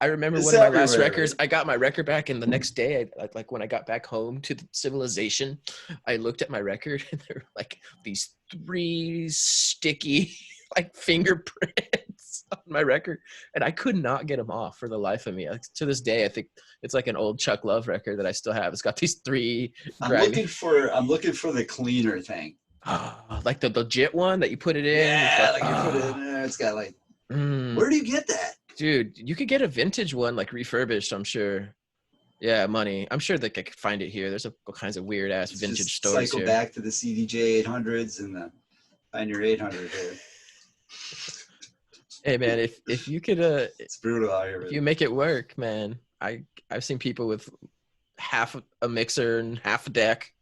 I remember It's one of my last everywhere, records. man. I got my record back, and the next day, like when I got back home to the civilization, I looked at my record, and there were like these 3 sticky like fingerprints on my record, and I could not get them off for the life of me. Like, to this day, I think it's like an old Chuck Love record that I still have. It's got these 3 I'm grimy. looking for the cleaner thing. Like the legit one that you put it in. Yeah, like you put it in there. It's got like. Where do you get that? Dude, you could get a vintage one, like refurbished, I'm sure. Yeah, money. I'm sure that I could find it here. There's all kinds of weird ass vintage stores cycle here. Back to the CDJ 800s and find your 800 there. Hey man, if you could it's brutal out here. If you make it work, man. I've seen people with half a mixer and half a deck.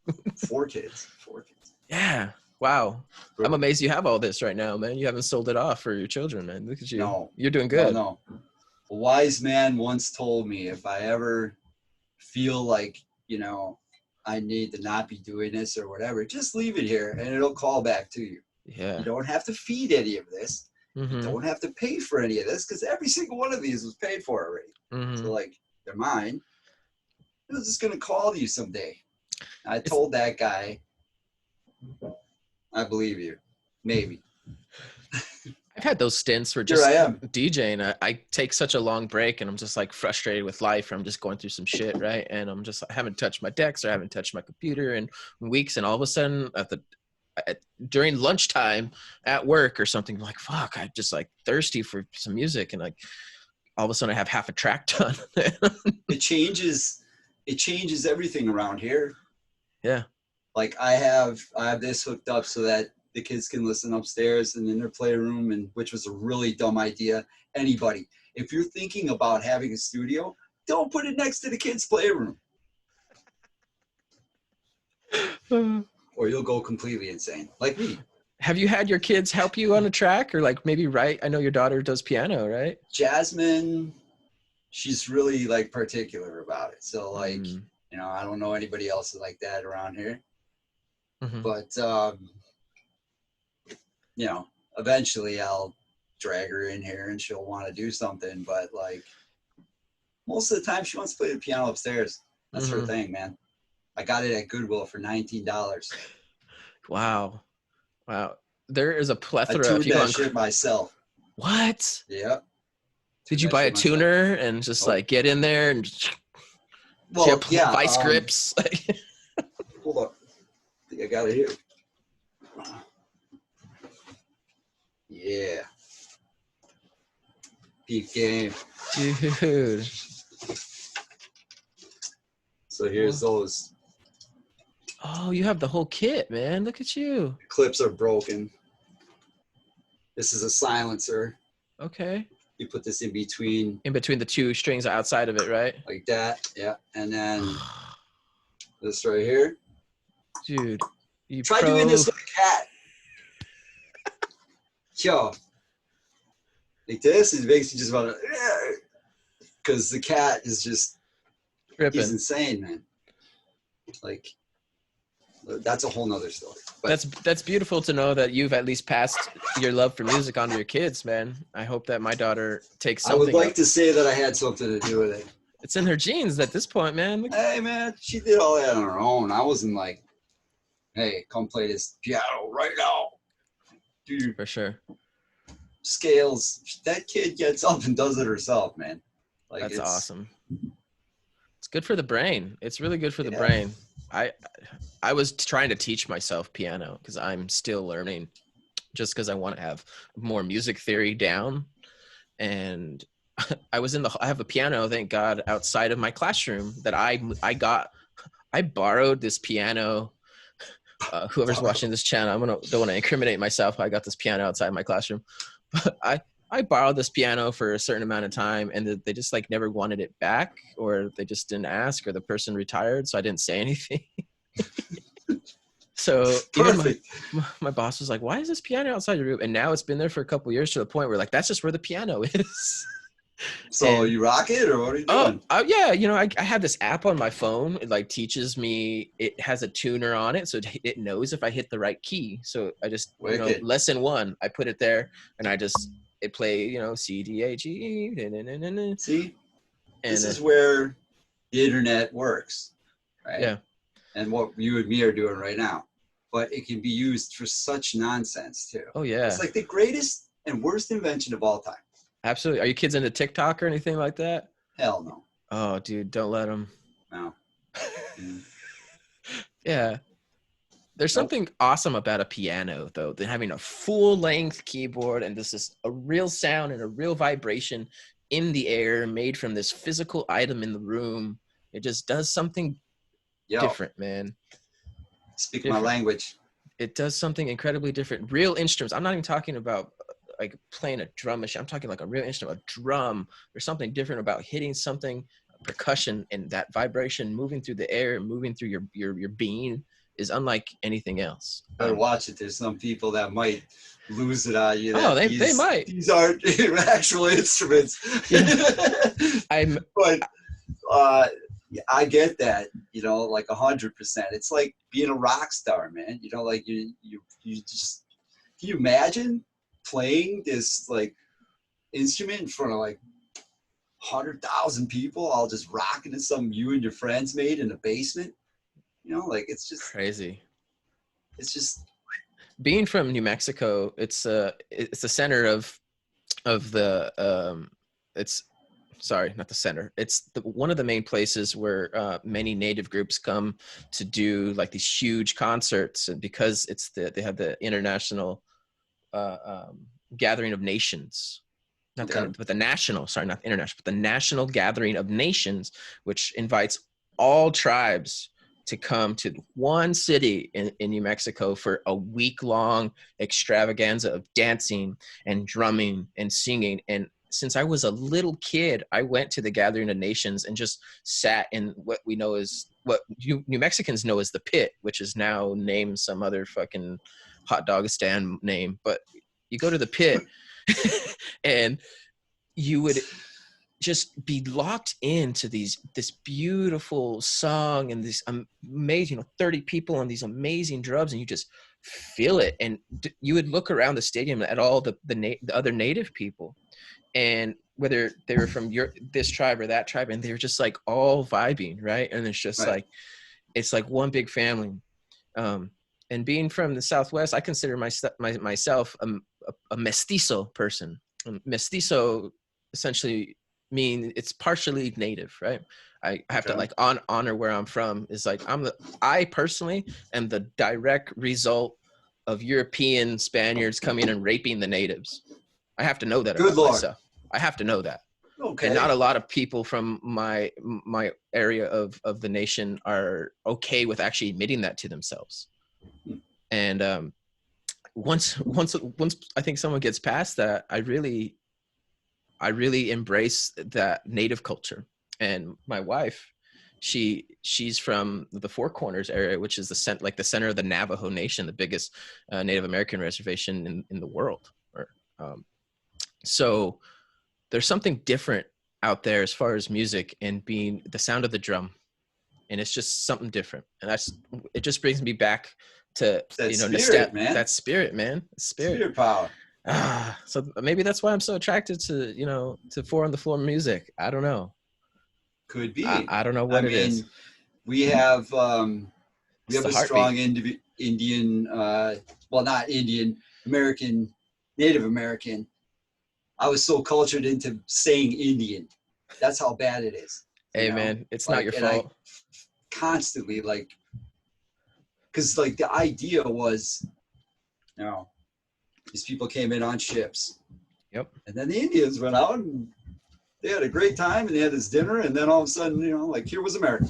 4 kids. Yeah. Wow. I'm amazed you have all this right now, man. You haven't sold it off for your children, man. Look at you. No. You're doing good. No. A wise man once told me, if I ever feel like, I need to not be doing this or whatever, just leave it here and it'll call back to you. Yeah. You don't have to feed any of this. Mm-hmm. You don't have to pay for any of this because every single one of these was paid for already. Mm-hmm. So like, they're mine. It was just going to call you someday. I told that guy, I believe you. Maybe. I've had those stints where just Here I am. DJing. I take such a long break and I'm just like frustrated with life. Or I'm just going through some shit, right? And I haven't touched my decks or I haven't touched my computer in weeks. And all of a sudden during lunchtime at work or something, I'm like, fuck, I'm just like thirsty for some music. And like all of a sudden I have half a track done. It changes everything around here. Yeah. Like I have this hooked up so that the kids can listen upstairs and in their playroom, and which was a really dumb idea. Anybody, if you're thinking about having a studio, don't put it next to the kids' playroom. Or you'll go completely insane, like me. Have you had your kids help you on a track or like maybe write? I know your daughter does piano, right? Jasmine, she's really like particular about it. So like, I don't know anybody else like that around here. Mm-hmm. But, eventually I'll drag her in here and she'll want to do something. But like most of the time she wants to play the piano upstairs. That's her thing, man. I got it at Goodwill for $19. Wow. There is a plethora. I tuned that shit myself. What? Yep. Did you buy a tuner and just like get in there and vice grips? Hold on. I think I got it here. Yeah. Peep game. Dude. So here's those. Oh, you have the whole kit, man. Look at you. The clips are broken. This is a silencer. Okay. You put this in between. In between the 2 strings outside of it, right? Like that. Yeah. And then this right here. Dude. Try doing this with a cat. Yo. Like this, it makes you just want to. Because the cat is just. Ripping. He's insane, man. Like. That's a whole nother story. But that's beautiful to know that you've at least passed your love for music on to your kids, man. I hope that my daughter takes something. I would like to say that I had something to do with it. It's in her genes at this point, man. Hey, man, she did all that on her own. I wasn't like, hey, come play this piano right now. Dude. For sure. Scales. That kid gets up and does it herself, man. Like, that's awesome. It's good for the brain. It's really good for the brain. I was trying to teach myself piano because I'm still learning just because I want to have more music theory down. And I have a piano, thank God, outside of my classroom that I borrowed this piano. Whoever's watching this channel, don't want to incriminate myself. I got this piano outside my classroom, but I borrowed this piano for a certain amount of time and they just like never wanted it back, or they just didn't ask, or the person retired. So I didn't say anything. So even my boss was like, why is this piano outside your room? And now it's been there for a couple of years to the point where like, that's just where the piano is. So And you rock it, or what are you oh, doing? yeah, I have this app on my phone. It like teaches me. It has a tuner on it, so it knows if I hit the right key. So I just, Wicked. lesson one, I put it there, and it play, C D A G E, See, this and is where the internet works, right? yeah, And what you and me are doing right now. But it can be used for such nonsense too. oh It's yeah, like the greatest and worst invention of all time. absolutely. Are you kids into TikTok or anything like that? Hell no. Oh, dude, don't let them. No. Mm, Yeah. There's nope. something awesome about a piano, though, than having a full length keyboard and this is a real sound and a real vibration in the air made from this physical item in the room. It just does something Yo, different, man. speak my Different. language. It does something incredibly different. Real instruments. I'm not even talking about like playing a drum machine. I'm talking like a real instrument, a drum. There's something different about hitting something, percussion, and that vibration moving through the air, moving through your being is unlike anything else. Better watch it. There's some people that might lose it on you Oh, that they might. these aren't actual instruments. You know, I'm But uh, I get that, like 100%. It's like being a rock star, man. Like you just, can you imagine playing this like instrument in front of like 100,000 people, all just rocking to something you and your friends made in the basement? Like crazy. it's just Being from New Mexico, it's the center of the it's sorry, not the center. It's one of the main places where many native groups come to do like these huge concerts, and because they have the international uh, um, gathering of nations, not okay. but the national, sorry, not the international, but the national gathering of nations, which invites all tribes to come to one city in New Mexico for a week-long extravaganza of dancing and drumming and singing. And since I was a little kid, I went to the Gathering of Nations and just sat in what New Mexicans know as the Pit, which is now named some other fucking hot dog stand name. But you go to the Pit and you would just be locked into this beautiful song and this amazing 30 people on these amazing drums, and you just feel it. And you would look around the stadium at all the other native people, and whether they were from this tribe or that tribe, and they were just like all vibing, right? And it's just Right. like it's like one big family. And being from the Southwest, I consider myself a mestizo person. Mestizo essentially mean it's partially native, right? I have to Okay. like honor where I'm from. Is like I personally am the direct result of European Spaniards coming and raping the natives. I have to know that Good about Lord. myself. I have to know that. And not Okay. a lot of people from my area of the nation are okay with actually admitting that to themselves. And once I think someone gets past that, I really embrace that native culture. And my wife, she's from the Four Corners area, which is the center of the Navajo Nation, the biggest Native American reservation in the world. Um, so there's something different out there as far as music and being the sound of the drum, and it's just something different. And it just brings me back to That spirit, man. that spirit, man, spirit. Spirit power. So maybe that's why I'm so attracted to four on the floor music. I don't know. Could be. I don't know I what it is. mean, we have It's the a strong heartbeat. Indian, well, not Indian, American, Native American. I was so cultured into saying Indian. That's how bad it is, Hey man, it's not Like, your and I fault. constantly like, because like the idea was, these people came in on ships, Yep. and then the Indians went out and they had a great time and they had this dinner, and then all of a sudden, like here was America,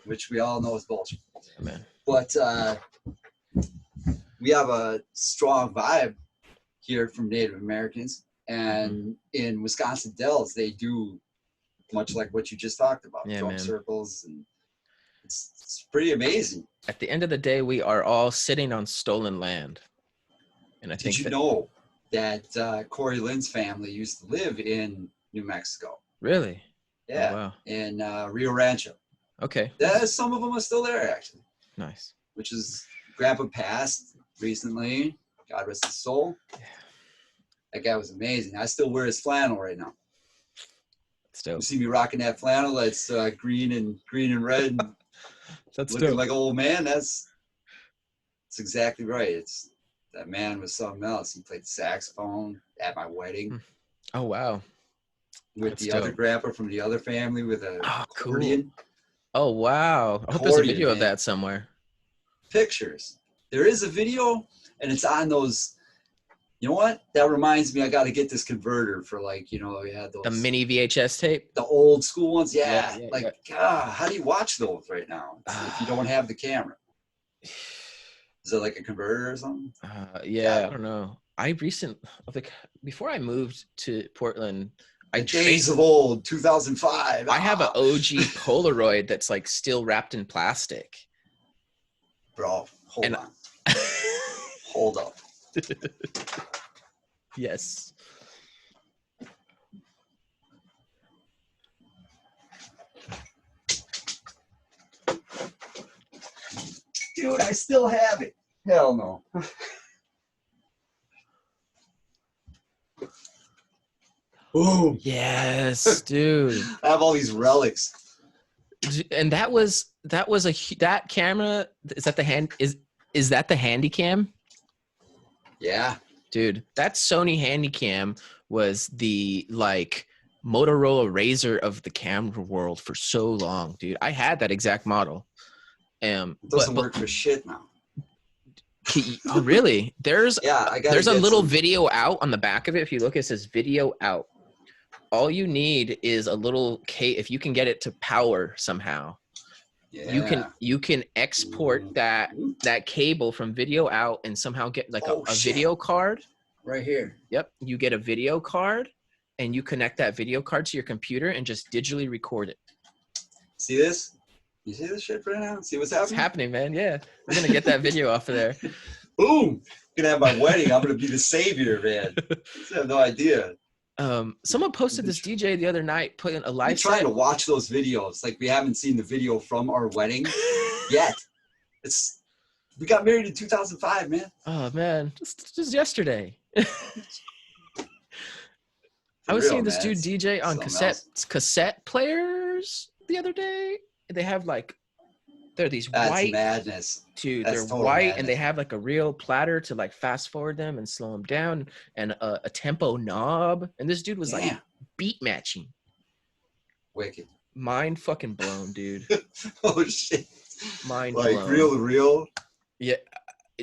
which we all know is bullshit. Yeah, man. But we have a strong vibe here from Native Americans, and in Wisconsin Dells, they do much like what you just talked about, Yeah, drum man. circles, and it's pretty amazing. At the end of the day, we are all sitting on stolen land, and I Did think you that know that Corey Lynn's family used to live in New Mexico. Really? Oh, Yeah, wow. in Rio Rancho. Okay. Some of them are still there, actually. Nice. Which is, Grandpa passed recently. God rest his soul. Yeah. That guy was amazing. I still wear his flannel right now. That's dope. You see me rocking that flannel that's green and red and That's looking dope. like an old man. That's exactly right. That man was something else. He played the saxophone at my wedding Oh, wow. with That's the other dope. grandpa from the other family with an Oh, cool. accordion. Oh, wow. I hope there's a Accordion, video of man. that somewhere. Pictures. There is a video, and it's on those. You know what? That reminds me. I got to get this converter for, like, you know, we had The those mini VHS tape. the old school ones. Yeah, Yeah, yeah, like, yeah. God, how do you watch those right now if you don't have the camera? Is it like a converter or something? Yeah, I don't know. Like, before I moved to Portland, The days of old, 2005. I have an OG Polaroid that's like still wrapped in plastic. Bro, hold And on. Hold up. yes. Dude, I still have it. Hell no. Boom. Yes, dude. I have all these relics. And that camera, is that the Handycam? Yeah. Dude, that Sony Handycam was the like Motorola Razr of the camera world for so long, dude. I had that exact model. It doesn't work for shit now. Oh, really? There's I got a little video out on the back of it. If you look, it says video out. All you need is a little if you can get it to power somehow. Yeah. You can export that cable from video out and somehow get like a video card. Right here. Yep. You get a video card and you connect that video card to your computer and just digitally record it. See this? You see this shit right now? See what's happening? It's happening, man. Yeah. We're going to get that video off of there. Boom. Gonna have my wedding. I'm gonna be the savior, man. I have no idea. Someone posted this DJ the other night putting a live. I'm trying to watch those videos. Like, we haven't seen the video from our wedding yet. We got married in 2005, man. Oh man, just yesterday. I was seeing this dude DJ on cassette players the other day. They have like, they're these white madness. Dude, they're white madness. And they have like a real platter to like fast forward them and slow them down and a tempo knob. And this dude was like beat matching. Wicked. Mind fucking blown, dude. Oh shit. Mind like blown. Reel to reel? Yeah.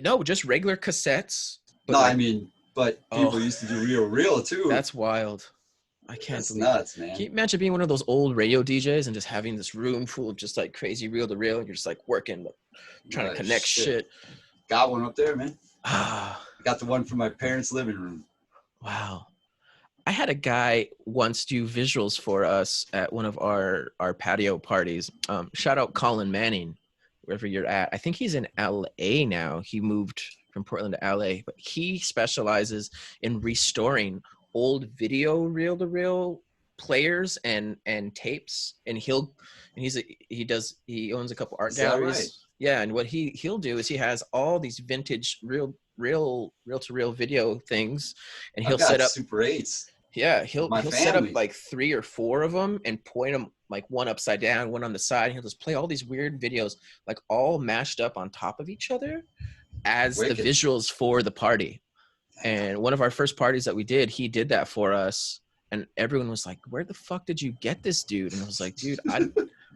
No, just regular cassettes. No, like, I mean, but people used to do reel to reel too. That's wild. I can't believe nuts, man. Can you imagine being one of those old radio DJs and just having this room full of just like crazy reel to reel and you're just like working, trying to connect shit. Got one up there, man. I got the one from my parents' living room. Wow. I had a guy once do visuals for us at one of our patio parties. Shout out Colin Manning, wherever you're at. I think he's in LA now. He moved from Portland to LA, but he specializes in restoring old video reel-to-reel players and tapes, and he owns a couple art galleries. Right? Yeah, and what he'll do is he has all these vintage reel-to-reel video things, and he'll set up Super 8s. Yeah, he'll set up like 3 or 4 of them and point them like one upside down, one on the side. And he'll just play all these weird videos like all mashed up on top of each other as the visuals for the party. And one of our first parties that we did, he did that for us. And everyone was like, where the fuck did you get this dude? And I was like, dude,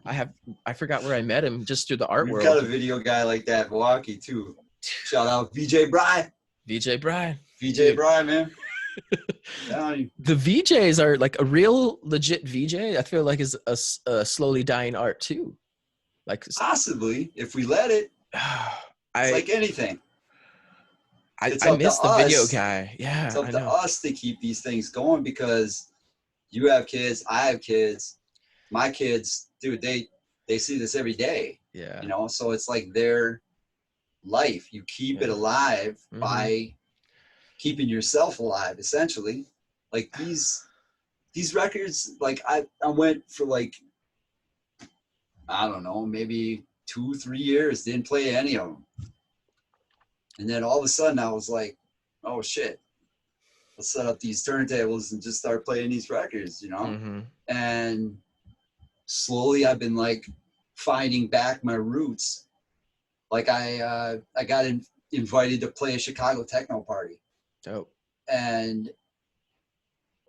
I forgot where I met him just through the art world. We've got a video guy like that in Milwaukee too. Shout out VJ Bry. VJ Bry. VJ Bry, man. The VJs are like a real legit VJ. I feel like is a slowly dying art too. Like possibly, if we let it. It's like anything. I miss the video guy. Yeah, it's up to us to keep these things going because you have kids, I have kids, my kids, dude. They see this every day. Yeah, you know, so it's like their life. You keep it alive by keeping yourself alive, essentially. Like these these records, like I went for like, I don't know, maybe 2-3 years, didn't play any of them. And then all of a sudden I was like, oh shit, let's set up these turntables and just start playing these records, you know? Mm-hmm. And slowly I've been like finding back my roots. Like I got invited to play a Chicago techno party. Dope. And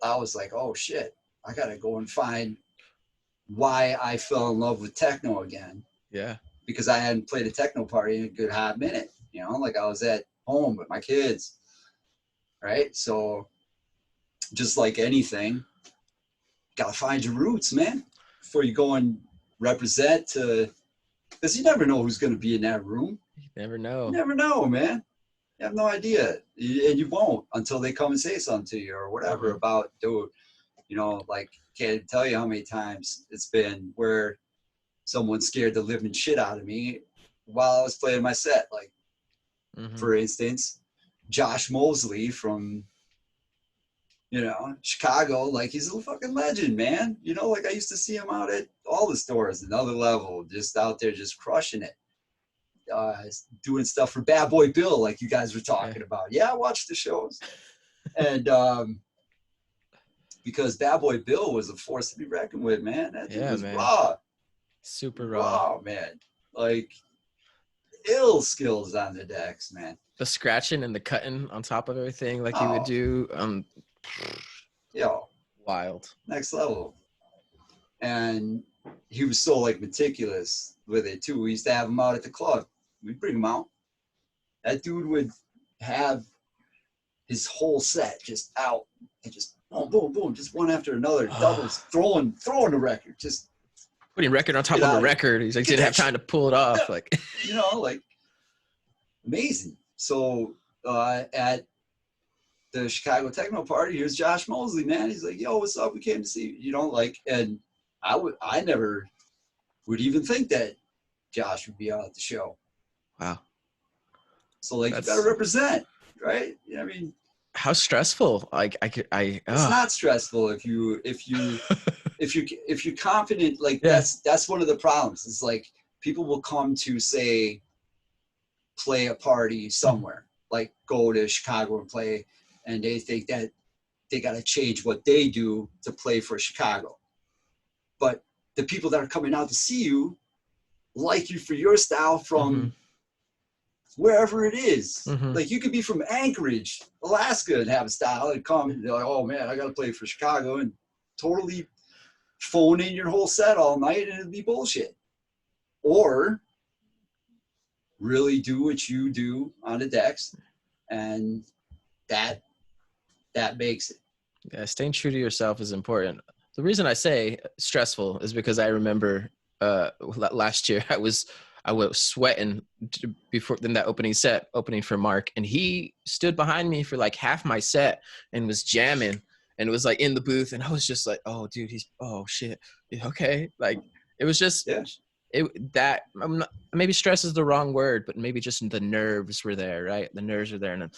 I was like, oh shit, I got to go and find why I fell in love with techno again. Yeah. Because I hadn't played a techno party in a good hot minute, you know, like I was at home with my kids. Right. So just like anything, gotta find your roots, man, before you go and represent because you never know who's going to be in that room. You never know. You never know, man. You have no idea. And you won't until they come and say something to you or whatever about, dude, you know, like, can't tell you how many times it's been where someone scared the living shit out of me while I was playing my set. Like, for instance, Josh Mosley from, you know, Chicago, like he's a fucking legend, man. You know, like I used to see him out at all the stores, another level, just out there, just crushing it. Doing stuff for Bad Boy Bill, like you guys were talking about. Yeah, I watched the shows. And because Bad Boy Bill was a force to be reckoned with, man. That dude was raw. Super raw. Man. Like, ill skills on the decks, man. The scratching and the cutting on top of everything, like he would do. Yo. Wild. Next level. And he was so, like, meticulous with it, too. We used to have him out at the club. We'd bring him out. That dude would have his whole set just out and just boom, boom, boom, just one after another, doubles, throwing the record, just putting record on top of a record. He's like, didn't have time to pull it off. Like, you know, like amazing. So at the Chicago techno party, here's Josh Mosley, man. He's like, yo, what's up? We came to see you, you know, like, and I never would even think that Josh would be out at the show. Wow. So like, you gotta represent, right? I mean, how stressful? Like it's not stressful if you're confident. Like that's one of the problems. It's like people will come to say play a party somewhere, like go to Chicago and play, and they think that they got to change what they do to play for Chicago. But the people that are coming out to see you like you for your style from wherever it is. Like you could be from Anchorage, Alaska, and have a style and come and they're like, oh man, I got to play for Chicago, and totally phone in your whole set all night and it'd be bullshit. Or really do what you do on the decks, and that makes it. Yeah, staying true to yourself is important. The reason I say stressful is because I remember last year I was sweating before then that opening for Mark, and he stood behind me for like half my set and was jamming and was like in the booth, and I was just like, oh dude, oh shit, okay. Like it was just maybe stress is the wrong word, but maybe just the nerves were there, right? The nerves were there. And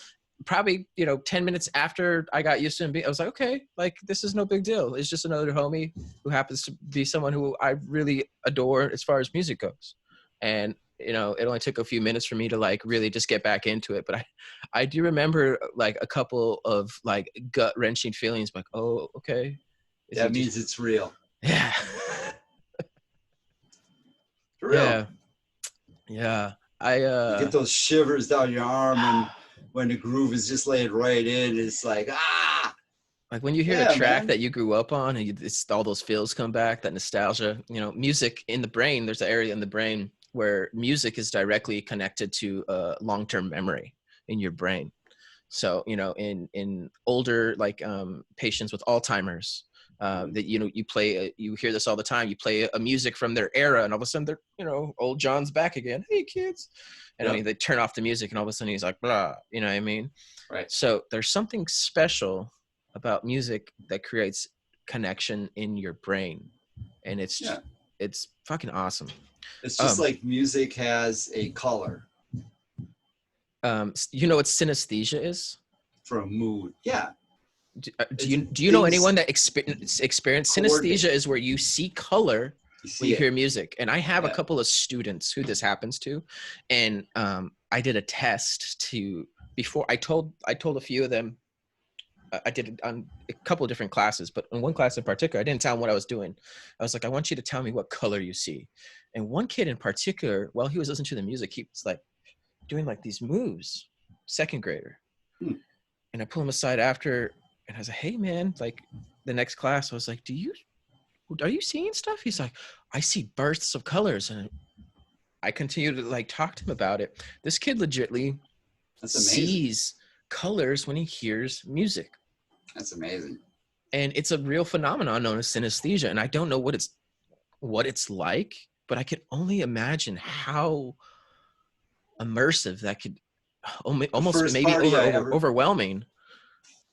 probably, 10 minutes after I got used to him, I was like, okay, like this is no big deal. It's just another homie who happens to be someone who I really adore as far as music goes. And, it only took a few minutes for me to like really just get back into it. But I do remember like a couple of like gut wrenching feelings, like, oh, okay. That means it's real. Yeah. For real. Yeah. You get those shivers down your arm when the groove is just laid right in. It's like, like when you hear a track that you grew up on and it's all those feels come back, that nostalgia, music in the brain, there's an area in the brain where music is directly connected to long-term memory in your brain. So, in older, like patients with Alzheimer's, that, you hear this all the time, you play a music from their era and all of a sudden they're, old John's back again. Hey kids. And I mean, they turn off the music and all of a sudden he's like, blah, you know what I mean? Right. So there's something special about music that creates connection in your brain. And it's fucking awesome. It's just like music has a color. You know what synesthesia is? For a mood. Yeah. Do you know things anyone that experienced coordinate. synesthesia? Is where you see color You when see you it. hear music. And I have a Yeah. couple of students who this happens to, and I did a test to before I told a few of them. I did it on a couple of different classes, but in one class in particular, I didn't tell them what I was doing. I was like, I want you to tell me what color you see. And one kid in particular, while he was listening to the music, he was like doing like these moves, second grader. Hmm. And I pull him aside after, and I was like, hey man, like the next class, I was like, are you seeing stuff? He's like, I see bursts of colors. And I continue to like talk to him about it. This kid legitly That's amazing. sees colors when he hears music. That's amazing. And it's a real phenomenon known as synesthesia. And I don't know what it's like, but I can only imagine how immersive that could The almost first maybe party I ever overwhelming.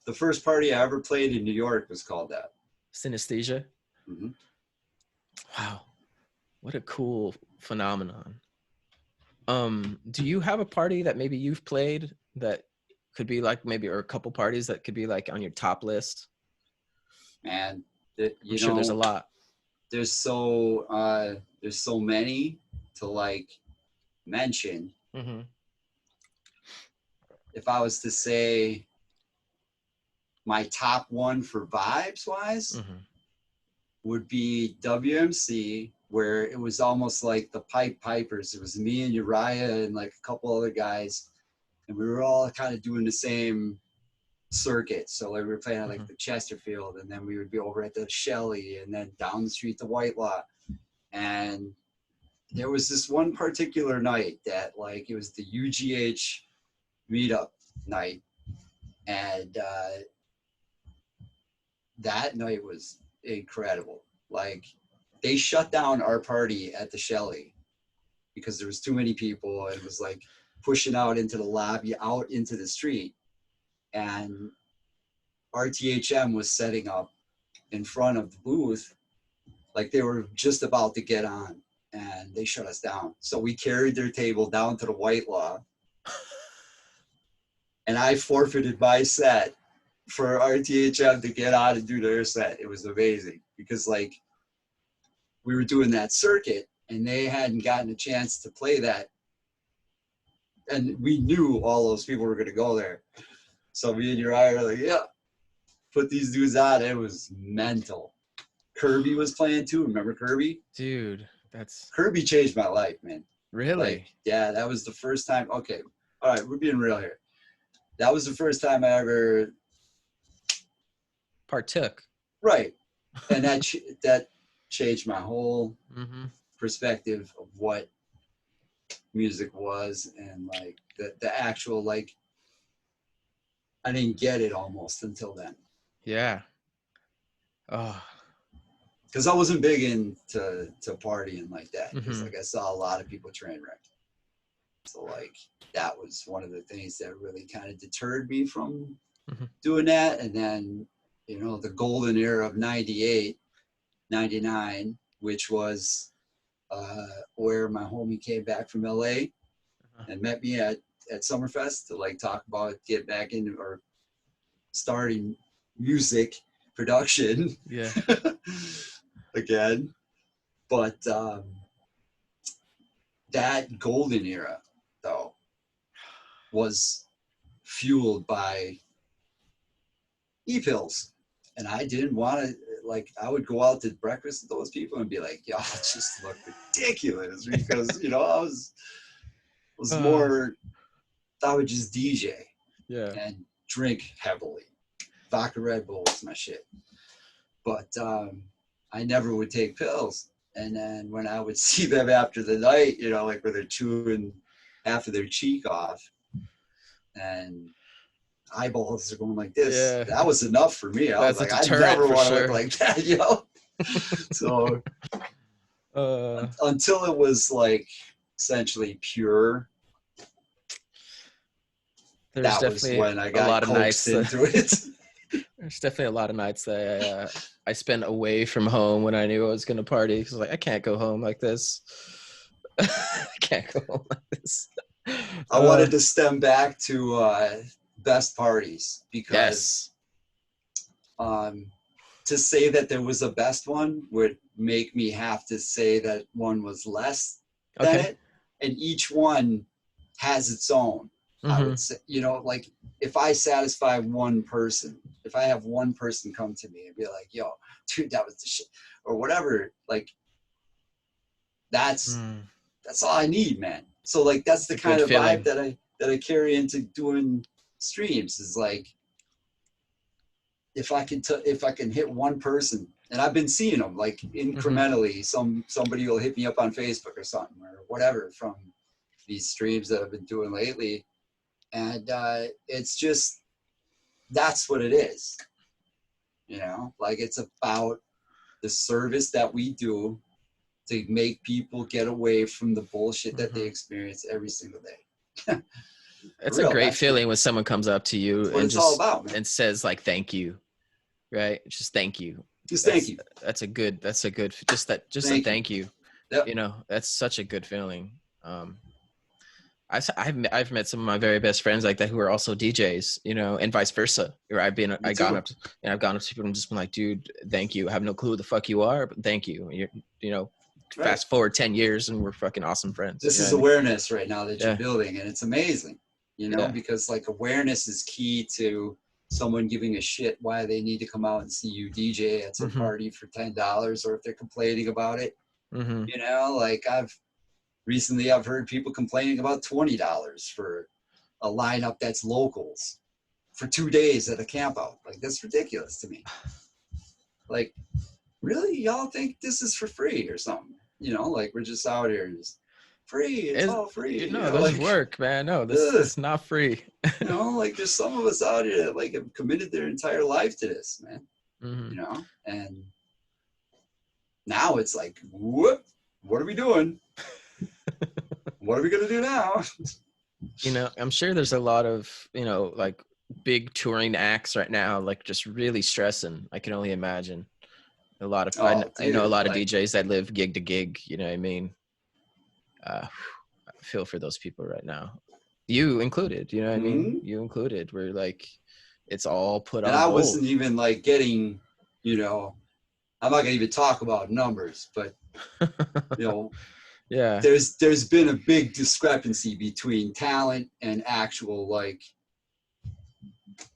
the first party I ever played in New York was called that. Synesthesia. Mm-hmm. Wow, what a cool phenomenon. Do you have a party that maybe you've played that could be like maybe, or a couple parties that could be like on your top list? And I'm sure there's a lot. there's so many to like mention. Mm-hmm. If I was to say my top one for vibes wise Mm-hmm. would be WMC, where it was almost like the Pipe Pipers. It was me and Uriah and like a couple other guys, and we were all kind of doing the same circuit. So like we were playing at like the Chesterfield, and then we would be over at the Shelley, and then down the street to Whitelaw. And there was this one particular night that like it was the UGH meetup night, and that night was incredible. Like they shut down our party at the Shelley because there was too many people, and it was like pushing out into the lobby, out into the street, and RTHM was setting up in front of the booth, like they were just about to get on, and they shut us down. So we carried their table down to the Whitelaw, and I forfeited my set for RTHM to get on and do their set. It was amazing because like we were doing that circuit and they hadn't gotten a chance to play that. And we knew all those people were going to go there. So me and Uriah were like, yeah, put these dudes on. It was mental. Kirby was playing too. Remember Kirby? Dude, that's Kirby changed my life, man. really Like, yeah, that was the first time. Okay. All right. We're being real here. That was the first time I ever. partook. Right. And that changed my whole Mm-hmm. perspective of what music was, and like the actual, like, I didn't get it almost until then. Yeah. Oh. Because I wasn't big into partying like that. Because Mm-hmm. like I saw a lot of people train wreck. So like that was one of the things that really kind of deterred me from doing that. And then, you know, the golden era of 98, 99, which was where my homie came back from LA and met me at Summerfest to like talk about get back into or starting music production. Yeah. Again. But that golden era, though, was fueled by e-pills. And I didn't want to, like, I would go out to breakfast with those people and be like, y'all just look ridiculous because, you know, I was more, I would just DJ and drink heavily. Vodka Red Bull was my shit. But I never would take pills. And then when I would see them after the night, you know, like where they're chewing half of their cheek off and eyeballs are going like this, that was enough for me. I was like, I never want to look like that, you know? So until it was like essentially pure, that was when I got coaxed into it. There's definitely a lot of nights that I spent away from home when I knew I was going to party because like I can't go home like this. I can't go home like this. I wanted to stem back to best parties because To say that there was a best one would make me have to say that one was less than Okay. it. And each one has its own, I Mm-hmm. would say, like if I satisfy one person, if I have one person come to me and be like, yo, dude, that was the shit or whatever, like that's Mm. all I need, man. So like that's It's the a good kind of vibe feeling. that I carry into doing streams is like if I can hit one person, and I've been seeing them like Mm-hmm. incrementally. Somebody will hit me up on Facebook or something or whatever from these streams that I've been doing lately, and it's just that's what it is. Like it's about the service that we do to make people get away from the bullshit that they Mm-hmm. experience every single day. For It's a real, great feeling when someone comes up to you that's what and it's all just about, man. and says like thank you, right? Just thank you. Just thank That's you. that's a good just a Thank you. thank you. Yep. That's such a good feeling. I've met some of my very best friends like that who are also DJs, and vice versa. Or Me too. I've gone up to people and just been like, dude, thank you. I have no clue who the fuck you are, but thank you. You know, Right. fast forward 10 years and we're fucking awesome friends. This You know is what I mean? awareness right now that you're Yeah. building, and it's amazing, Yeah. because like awareness is key to someone giving a shit why they need to come out and see you DJ at some Mm-hmm. party for $10, or if they're complaining about it. Mm-hmm. Like I've heard people complaining about $20 for a lineup that's locals for 2 days at a camp out. Like that's ridiculous to me. Like, really, y'all think this is for free or something? Like we're just out here just free. It's all free. This is Like, work, man. No, this ugh, is not free. like there's some of us out here that like have committed their entire life to this, man. Mm-hmm. And now it's like, what are we doing? What are we gonna do now? I'm sure there's a lot of, like big touring acts right now, like just really stressing. I can only imagine. Oh, I know a dude, lot of like, DJs that live gig to gig, you know what I mean? I feel for those people right now. You included, you know what I mean? mm-hmm. You included, where like it's all put And on I hold. wasn't even like getting, I'm not gonna even talk about numbers, but you know, Yeah. there's been a big discrepancy between talent and actual like, what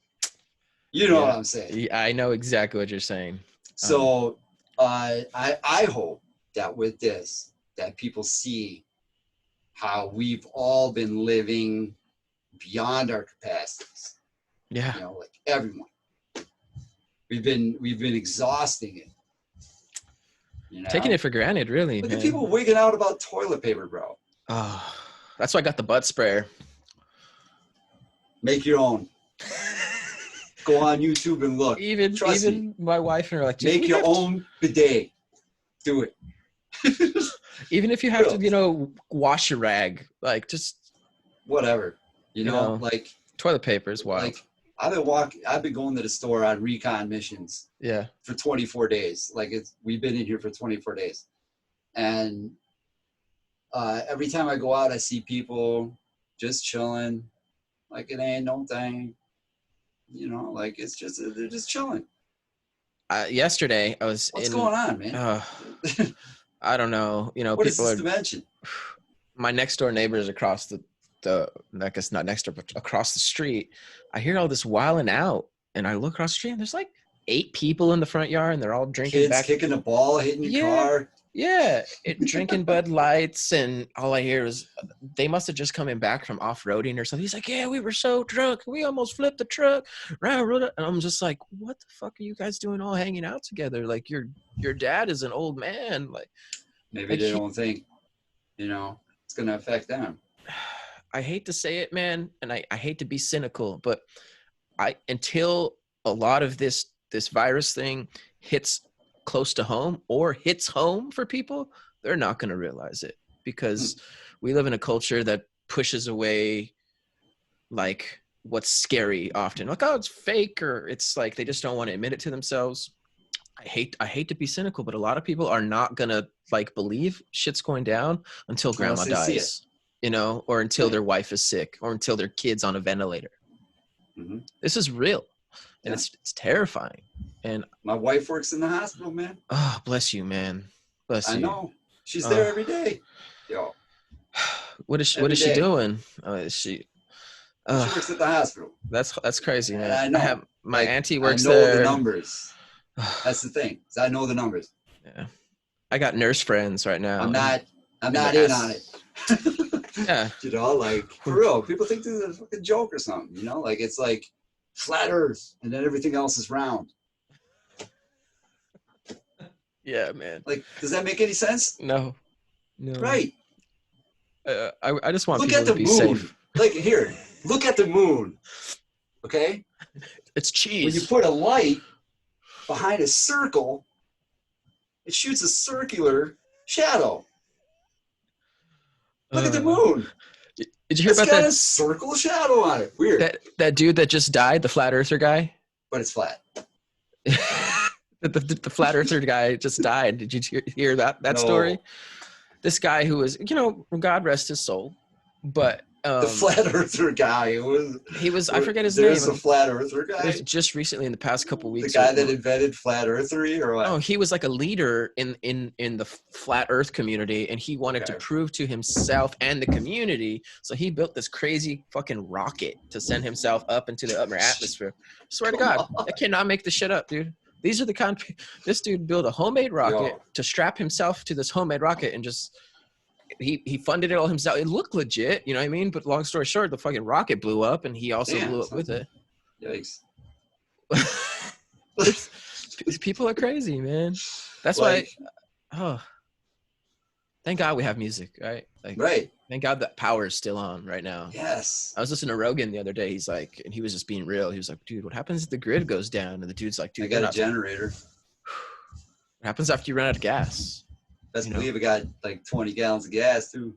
Yeah. I'm saying. I know exactly what you're saying. So I hope that with this, that people see how we've all been living beyond our capacities. Yeah. Like everyone, we've been exhausting it. Taking it for granted, really, Look man. at people wigging out about toilet paper, bro. Oh, that's why I got the butt sprayer. Make your own. Go on YouTube and look. Trust me. Even my wife and her like, make your own bidet. Do it. Even if you have to, wash your rag, like just whatever. Like toilet paper is wild. Like I've been going to the store on recon missions. Yeah. For 24 days. Like we've been in here for 24 days, and every time I go out, I see people just chilling, like it ain't no thing. Like it's just they're just chilling. Yesterday I was What's going on, man? I don't know. What people is this dimension? My next door neighbors across I guess not next door, but across the street. I hear all this wilding out, and I look across the street, and there's like 8 people in the front yard, and they're all drinking. Kids kicking the ball, hitting your car. Yeah, drinking Bud Lights, and all I hear is they must have just coming back from off-roading or something. He's like, yeah, we were so drunk, we almost flipped the truck. And I'm just like, what the fuck are you guys doing all hanging out together? Like your dad is an old man. Like maybe they don't think, it's gonna affect them. I hate to say it, man, and I hate to be cynical, but until a lot of this virus thing hits close to home or hits home for people, they're not going to realize it, because we live in a culture that pushes away like what's scary often. Like, oh, it's fake, or it's like they just don't want to admit it to themselves. I hate to be cynical, but a lot of people are not going to like believe shit's going down until grandma dies, or until their wife is sick, or until their kid's on a ventilator. Mm-hmm. This is real. and it's terrifying. And my wife works in the hospital, man. oh, bless you, man. Bless I you. know. She's there every day. Yo, What is she? What every is she day. doing? Is she? She works at the hospital. That's crazy, And man. I I know. have my Like, auntie I works know the there. numbers. That's the thing. I know the numbers. Yeah, I got nurse friends right now. I'm not they're in on it. Yeah. You know, like, for real, people think this is a fucking joke or something, you know? Like, it's like flat earth and then everything else is round. Yeah, man. Like, does that make any sense? No. Right. I just want Look people at to the be moon. safe. Like, here, look at the moon. Okay? It's cheese. When you put a light behind a circle, it shoots a circular shadow. Look at the moon. Did you hear about got that? A circle shadow on it. Weird. That dude that just died, the flat earther guy? But it's flat. the flat earther guy just died. Did you hear that story? This guy who was, God rest his soul, but the flat earther guy he was I forget his there's name. There's a flat earther guy. It was just recently in the past couple weeks. The guy that invented flat earthery, or what? Oh, he was like a leader in the flat Earth community, and he wanted to prove to himself and the community. So he built this crazy fucking rocket to send himself up into the upper atmosphere. I swear to God, I cannot make this shit up, dude. These are the kind of, this dude built a homemade rocket to strap himself to this homemade rocket, and just he funded it all himself. It looked legit, you know what I mean? But long story short, the fucking rocket blew up, and he also blew up with it. Yikes. People are crazy, man. That's why. Thank God we have music, right? Like, right. Thank God that power is still on right now. Yes. I was listening to Rogan the other day. He's like, and he was just being real. He was like, dude, what happens if the grid goes down? And the dude's like, dude, I got a generator. What happens after you run out of gas? Best believe I got like 20 gallons of gas too.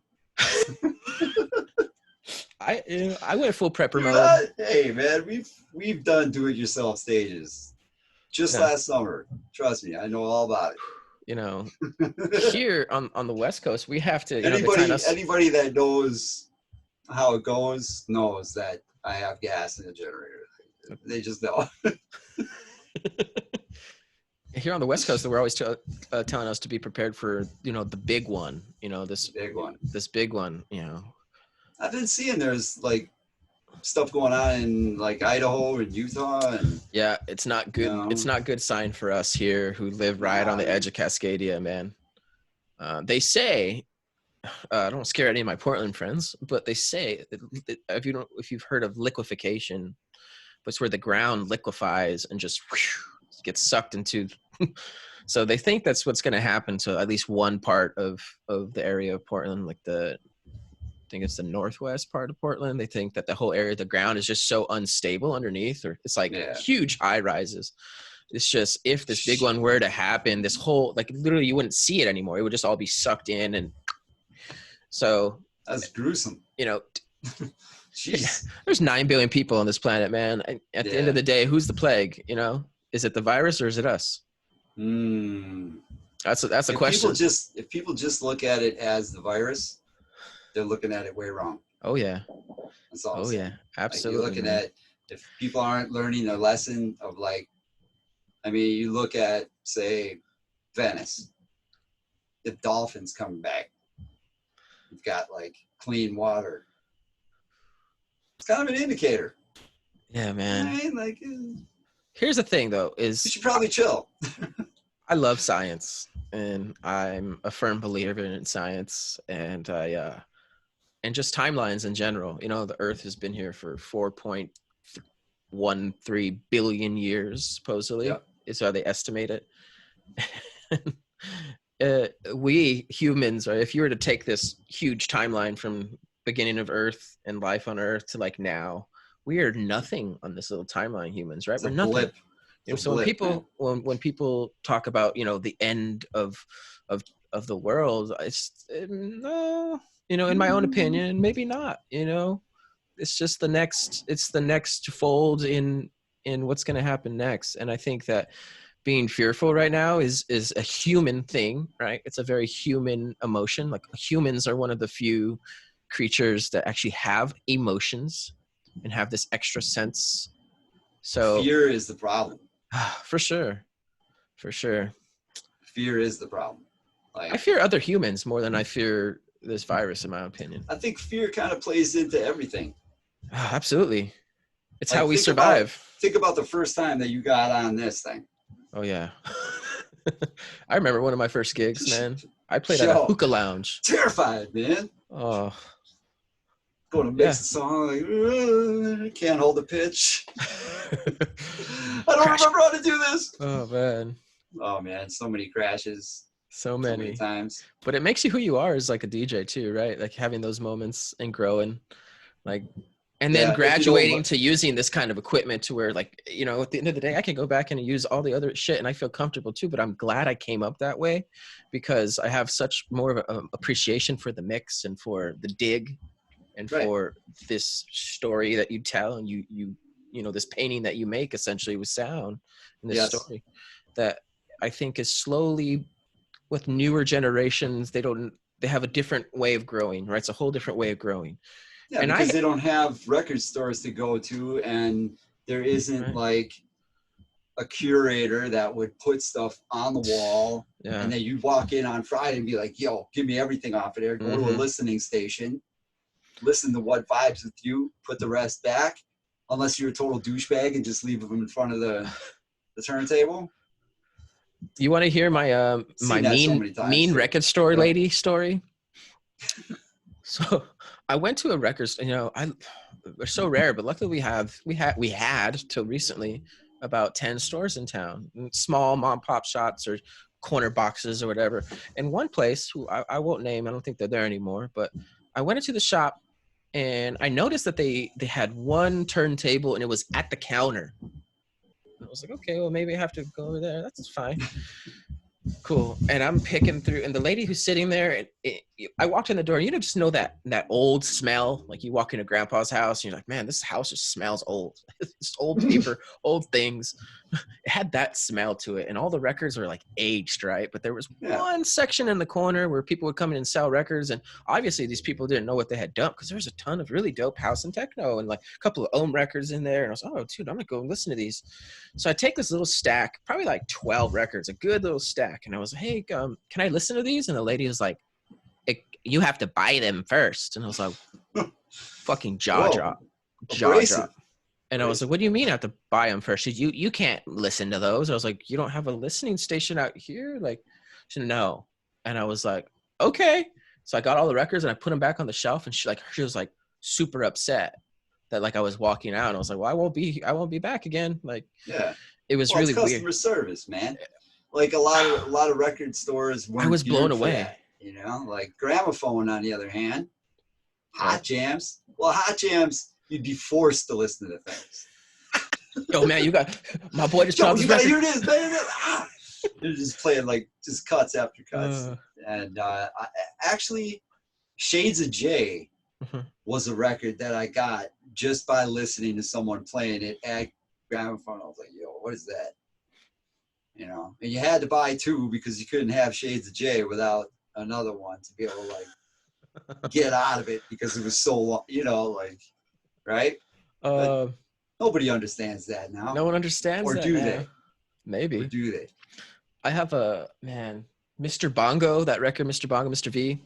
I went full prepper mode. Hey man, we've done do-it-yourself stages just last summer. Trust me, I know all about it. You know, here on the West Coast, we have to. Anybody that knows how it goes knows that I have gas in the generator. They just know. Here on the West Coast, we're always telling us to be prepared for, the big one. This big one. I've been seeing there's like stuff going on in like Idaho and Utah, and yeah, it's not good. It's not good sign for us here who live right on the edge of Cascadia, man. They say, I don't scare any of my Portland friends, but they say that if you've heard of liquefaction, but it's where the ground liquefies and just gets sucked into. So they think that's what's going to happen to at least one part of the area of Portland, like I think it's the northwest part of Portland. They think that the whole area, the ground is just so unstable underneath, or it's like huge high rises. It's just, if this big one were to happen, this whole, like literally you wouldn't see it anymore. It would just all be sucked in. And so that's gruesome. Jeez. There's 9 billion people on this planet, man. At the end of the day, who's the plague? Is it the virus or is it us? That's a question. If people just look at it as the virus, they're looking at it way wrong. Oh yeah. That's all. Oh yeah, absolutely. Like you're looking at, if people aren't learning a lesson of you look at, say, Venice, the dolphins coming back. You've got like clean water. It's kind of an indicator. Yeah, man. Right? Here's the thing, though, is you should probably chill. I love science, and I'm a firm believer in science, and and just timelines in general. The Earth has been here for 4.13 billion years, supposedly. Yep. Is how they estimate it. We humans, right? If you were to take this huge timeline from beginning of Earth and life on Earth to like now, we are nothing on this little timeline, humans, right? We're nothing. Blip. So when people talk about the end of the world, it's no, in my own opinion, maybe not. It's just the next fold in what's going to happen next. And I think that being fearful right now is a human thing, right? It's a very human emotion. Like, humans are one of the few creatures that actually have emotions and have this extra sense So Fear is the problem. for sure, for sure. Fear is the problem. I Like, fear other humans more than I fear this virus, in my opinion. I think fear kind of plays into everything. Absolutely. It's how Like, we survive. think about the first time that you got on this thing. Oh yeah. I remember one of my first gigs, man. I played at a Show. hookah lounge. Terrified, man. Oh Going to yeah. mix a song, like, can't hold the pitch. I don't Crash. remember how to do this. Oh man. Oh man, so many crashes, So so many many. times. But it makes you who you are as like a DJ too, right? Like having those moments and growing. Like and then Yeah, if you don't graduating to using this kind of equipment to where like, you know, at the end of the day, I can go back and use all the other shit and I feel comfortable too, but I'm glad I came up that way because I have such more of an appreciation for the mix and for the dig and right. for this story that you tell and you know, this painting that you make essentially with sound and this Yes. story that I think is slowly with newer generations, they have a different way of growing, right? It's a whole different way of growing. Yeah, And because they don't have record stores to go to, and there isn't right. like a curator that would put stuff on the wall, Yeah. and then you walk in on Friday and be like, "Yo, give me everything off of there." Go to a listening station, listen to what vibes with you, put the rest back, unless you're a total douchebag and just leave them in front of the turntable. You want to hear my my mean record store lady story? So I went to a record store, you know, they're so rare, but luckily we had till recently about 10 stores in town, small mom pop shops or corner boxes or whatever. And one place who I won't name, I don't think they're there anymore, but I went into the shop and I noticed that they had one turntable and it was at the counter. I was like, okay, well maybe I have to go over there. That's fine. Cool. And I'm picking through, and the lady who's sitting there, I walked in the door, and you know, just know that old smell. Like you walk into grandpa's house, and you're like, man, this house just smells old. It's old paper, old things. It had that smell to it, and all the records were like aged, right? But there was one section in the corner where people would come in and sell records, and obviously these people didn't know what they had dumped because there was a ton of really dope house and techno, and like a couple of ohm records in there. And I was, oh, dude, I'm gonna go listen to these. So I take this little stack, probably like 12 records, a good little stack, and I was, hey, can I listen to these? And the lady was like, you have to buy them first. And I was like, fucking jaw drop. And I was like, what do you mean I have to buy them first? You can't listen to those. I was like, you don't have a listening station out here? Like, she said, no. And I was like, okay. So I got all the records and I put them back on the shelf, and she was like super upset that like I was walking out. And I was like, well, I won't be back again. Like, yeah, it was really it's customer weird. service, man. Like a lot of record stores. I was blown away. That, you know, like Gramophone, on the other hand, hot jams. Well, hot jams, you'd be forced to listen to things. Yo, man, you got my boy just you gotta hear this, man. They're just playing like just cuts after cuts. And actually, Shades of J was a record that I got just by listening to someone playing it at Gramophone. I was like, yo, what is that? You know, and you had to buy two because you couldn't have Shades of J without another one to be able to like get out of it because it was so long, you know, like, right? Nobody understands that now. No one understands that. Or do they? Maybe. Or do they? I have Mr. Bongo, that record, Mr. Bongo, Mr. V.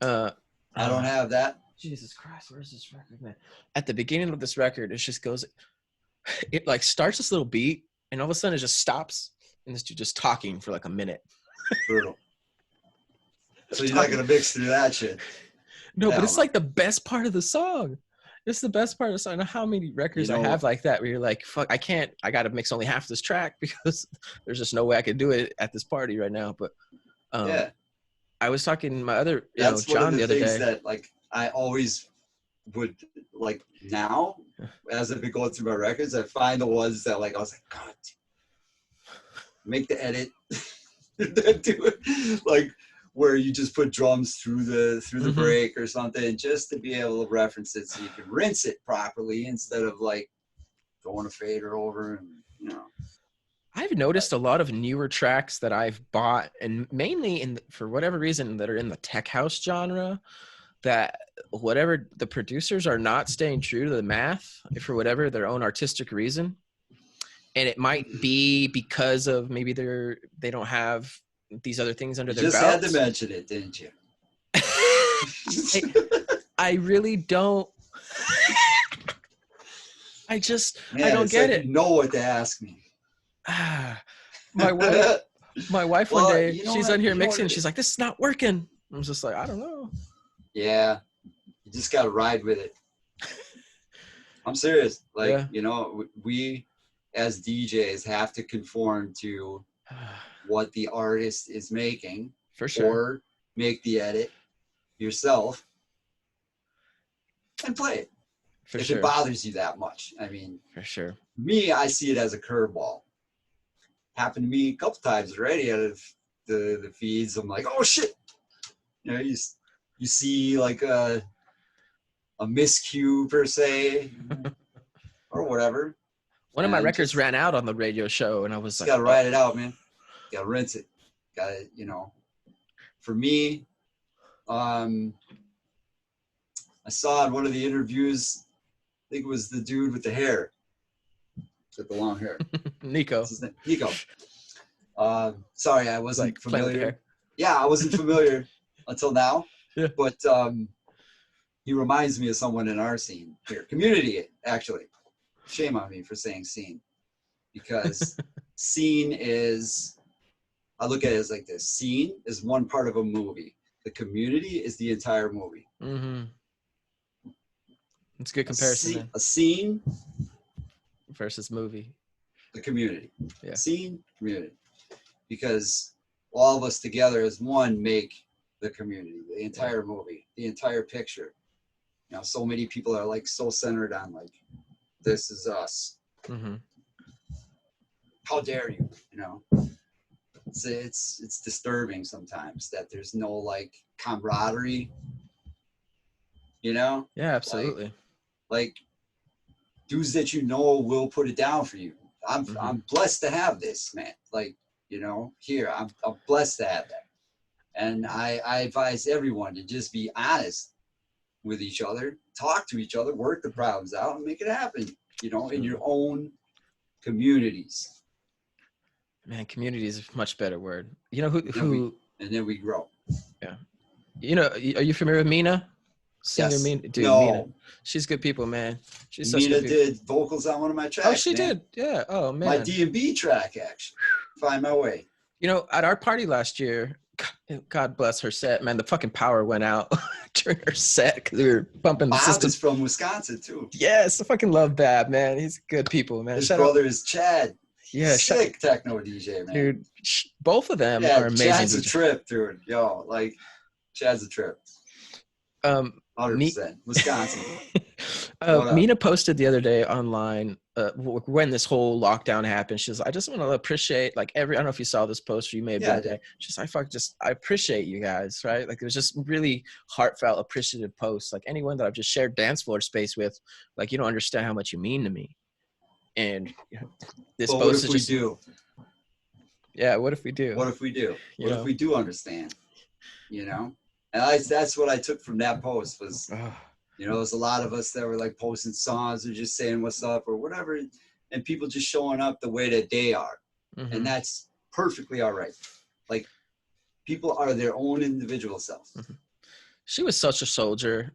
I don't have that. Jesus Christ, where's this record, man? At the beginning of this record, it just goes, it like starts this little beat, and all of a sudden it just stops, and this dude just talking for like a minute. Brutal. So you're not gonna mix through that shit. No, but it's like the best part of the song. It's the best part of the song. I know how many records I have like that where you're like, fuck, I gotta mix only half this track because there's just no way I could do it at this party right now. But I was talking to my other, John the other day. That's one of the things that like I always would like now, as I've been going through my records, I find the ones that like I was like, God, make the edit, then do it like where you just put drums through the break or something, just to be able to reference it so you can rinse it properly instead of like going a fader over and you know. I've noticed a lot of newer tracks that I've bought, and mainly for whatever reason that are in the tech house genre, that whatever the producers are not staying true to the math for whatever their own artistic reason. and it might be because of maybe they don't have these other things under You their just had to belts. mention it, didn't you? I really don't. Man, I don't it's get like it. you know what to ask me. My wife one Well, day, you know she's what? on here You know mixing. what She's like, "This is not working." I was just like, "I don't know." Yeah, you just got to ride with it. I'm serious. Like, Yeah, you know, we as DJs have to conform to what the artist is making, for sure. or make the edit yourself and play it For if it sure. bothers you that much. I mean, For sure. me, I see it as a curveball. Happened to me a couple times already out of the feeds. I'm like, oh shit. You know, you see like a miscue per se or whatever. One of my And records just ran out on the radio show, and I was like, gotta "Oh, ride it out, man. Gotta rinse it. Gotta, you know. For me, I saw in one of the interviews, I think it was the dude with the hair, with the long hair. Nico." What's his name? Nico. Sorry, I wasn't Like playing with the familiar. hair. Yeah, I wasn't familiar until now. Yeah. But he reminds me of someone in our scene here. Community, actually. Shame on me for saying scene. Because scene is, I look at it as like this. Scene is one part of a movie. The community is the entire movie. Mm-hmm. It's a good comparison, man. A scene Versus movie. the community. Yeah. Scene, community. Because all of us together as one make the community, the entire movie, the entire picture. You know, so many people are like so centered on like, this is us. Mm-hmm. How dare you? You know, it's disturbing sometimes that there's no like camaraderie. You know? Yeah, absolutely. Like dudes that you know will put it down for you. I'm blessed to have this, man. Like, you know, here I'm blessed to have that. And I advise everyone to just be honest with each other, talk to each other, work the problems out, and make it happen. You know, in your own communities. Man, community is a much better word. You know who and then we grow. Yeah. You know, are you familiar with Mina? Singer Yes. Mina, dude. No. Mina, she's good people, man. She's such Mina good people. did vocals on one of my tracks. Oh, she man. did. Yeah. Oh man. My D&B track, actually. Find My Way. You know, at our party last year, God bless her set, man. The fucking power went out during her set because we were bumping the Bob system. is from Wisconsin too. Yes, I fucking love Bab, man. He's good people, man. His brother is Chad. Yeah, sick techno DJ, man. Dude, both of them yeah, are amazing. Chad's DJs. a trip, dude. Yo, like, Chad's a trip. 100%. Wisconsin. Mina posted the other day online when this whole lockdown happened. She's like, I just want to appreciate I don't know if you saw this post or you may have been there. She's like, I appreciate you guys, right? Like it was just really heartfelt, appreciative posts. Like anyone that I've just shared dance floor space with, like you don't understand how much you mean to me. And you know, this but post what is if we just, do? Yeah, what if we do? What if we do? What if we do understand? You know? And that's what I took from that post was, you know, there's a lot of us that were like posting songs or just saying what's up or whatever, and people just showing up the way that they are. Mm-hmm. And that's perfectly all right. Like, people are their own individual self. Mm-hmm. She was such a soldier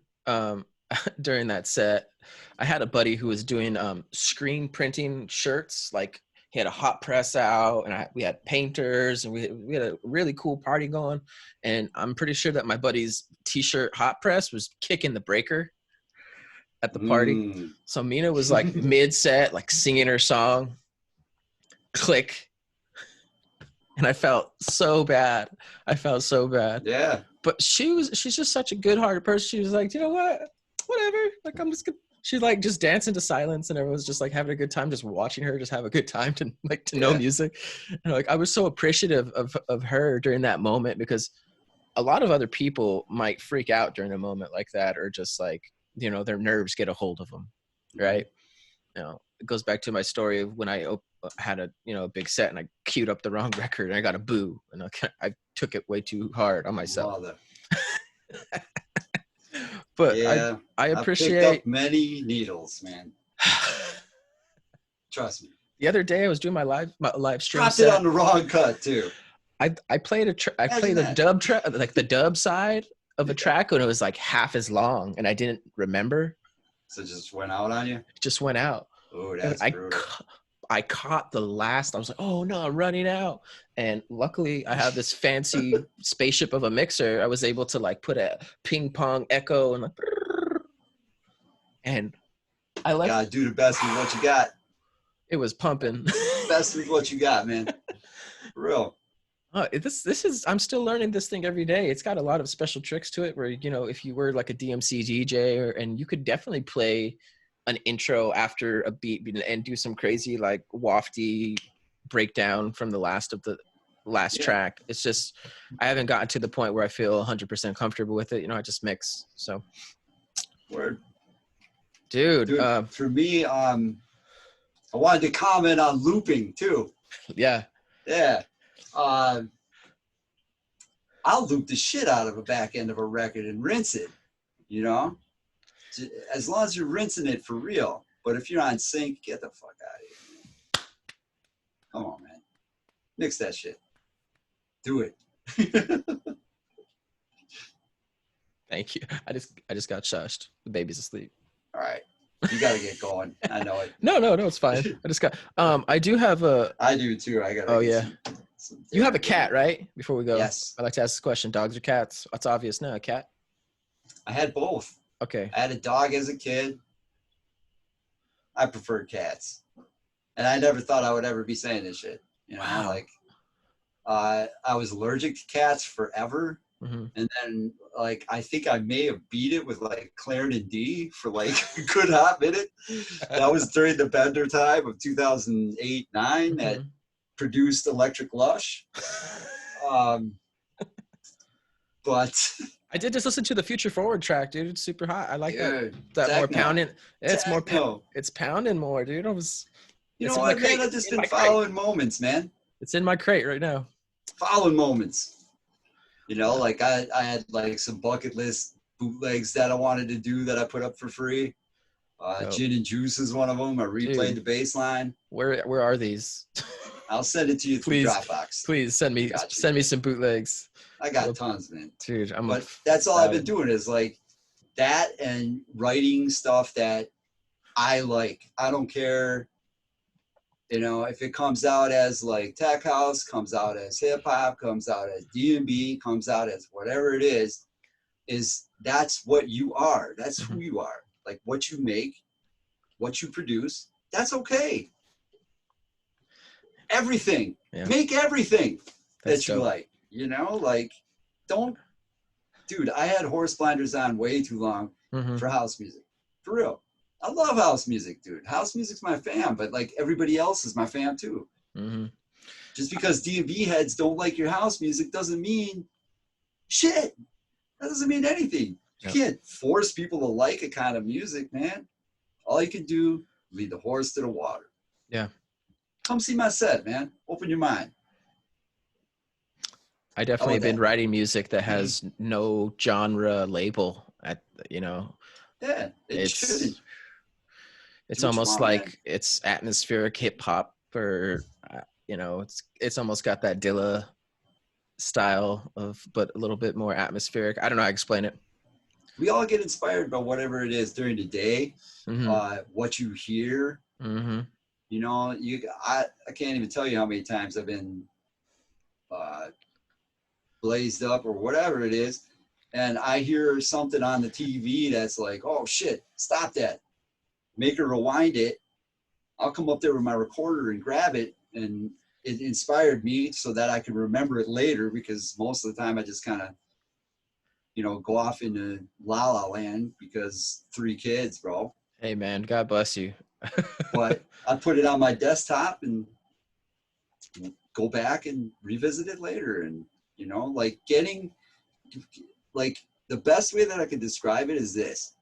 during that set. I had a buddy who was doing screen printing shirts, like he had a hot press out and we had painters and we had a really cool party going. And I'm pretty sure that my buddy's t-shirt hot press was kicking the breaker at the party. So Mina was like mid set, like singing her song, click. And I felt so bad. Yeah. But she's just such a good hearted person. She was like, you know what? Whatever. Like I'm just gonna. She like just danced into silence, and everyone's just like having a good time, just watching her, just have a good time to know music. And like I was so appreciative of her during that moment because a lot of other people might freak out during a moment like that, or just like you know their nerves get a hold of them, right? You know, it goes back to my story of when I had a big set and I queued up the wrong record and I got a boo, and I took it way too hard on myself. But yeah, I appreciate I've picked up many needles, man. Trust me. The other day I was doing my live stream Dropped it on set. the wrong cut too. I played I Imagine played a that. dub track, like the dub side of a Yeah. track, when it was like half as long, and I didn't remember. So it just went out on you. It just went out. Oh, And that's brutal. I caught the last. I was like, oh no, I'm running out. And luckily, I have this fancy spaceship of a mixer. I was able to like put a ping pong echo and like, and I left. Gotta do the best with what you got. It was pumping. Best with what you got, man. For real. This is, I'm still learning this thing every day. It's got a lot of special tricks to it where, you know, if you were like a DMC DJ, and you could definitely play an intro after a beat and do some crazy like wafty breakdown from the last track. It's just, I haven't gotten to the point where I feel 100% comfortable with it. You know, I just mix. So Word. dude, for me, I wanted to comment on looping too. yeah. I'll loop the shit out of a back end of a record and rinse it, you know, as long as you're rinsing it for real. But if you're on sync, get the fuck out of here, man. Come on, man. Mix that shit. Do it. Thank you. I just got shushed. The baby's asleep. All right. You got to get going. I know it. No, it's fine. I just got, I do have I do too. I got to. Oh yeah. You have a cat, right? Before we go. Yes. I like to ask this question. Dogs or cats? It's obvious now. A cat? I had both. Okay. I had a dog as a kid. I preferred cats. And I never thought I would ever be saying this shit. You know, Wow. like I was allergic to cats forever. Mm-hmm. And then like I think I may have beat it with like Clarendon D for like a good hot minute. That was during the Bender time of 2008-9 that produced Electric Lush. But I did just listen to the Future Forward track, dude. It's super hot. I like that techno. more pounding. It's Techno. more it's pounding more, dude. You know what, man? I've just been following moments, man. It's in my crate right now. Following moments. You know, like I had like some bucket list bootlegs that I wanted to do that I put up for free. Gin and Juice is one of them. I replayed the bass line. Where are these? I'll send it to you through Dropbox. Please send me some bootlegs. I got tons, man. Dude, but that's all I've been doing is like that and writing stuff that I like. I don't care. You know, if it comes out as like tech house, comes out as hip hop, comes out as D&B, comes out as whatever it is that's what you are. That's who you are. Like what you make, what you produce, that's okay. Everything. Yeah. Make everything that you like. You know, like dude, I had horse blinders on way too long for house music. For real. I love house music, dude. House music's my fam, but like everybody else is my fam too. Just because D&B heads don't like your house music doesn't mean shit. That doesn't mean anything. You can't force people to like a kind of music, man. All you can do, lead the horse to the water. Yeah. Come see my set, man. Open your mind. I definitely been writing music that has no genre label. Yeah, it shouldn't. It's almost like it's atmospheric hip hop, or it's almost got that Dilla style but a little bit more atmospheric. I don't know how to explain it. We all get inspired by whatever it is during the day, what you hear. You know, I can't even tell you how many times I've been blazed up or whatever it is, and I hear something on the TV that's like, oh shit, stop that. Make her rewind it. I'll come up there with my recorder and grab it, and it inspired me so that I can remember it later, because most of the time I just kind of, go off into la la land because 3 kids, bro. Hey man, God bless you. But I put it on my desktop and go back and revisit it later. And, the best way that I can describe it is this: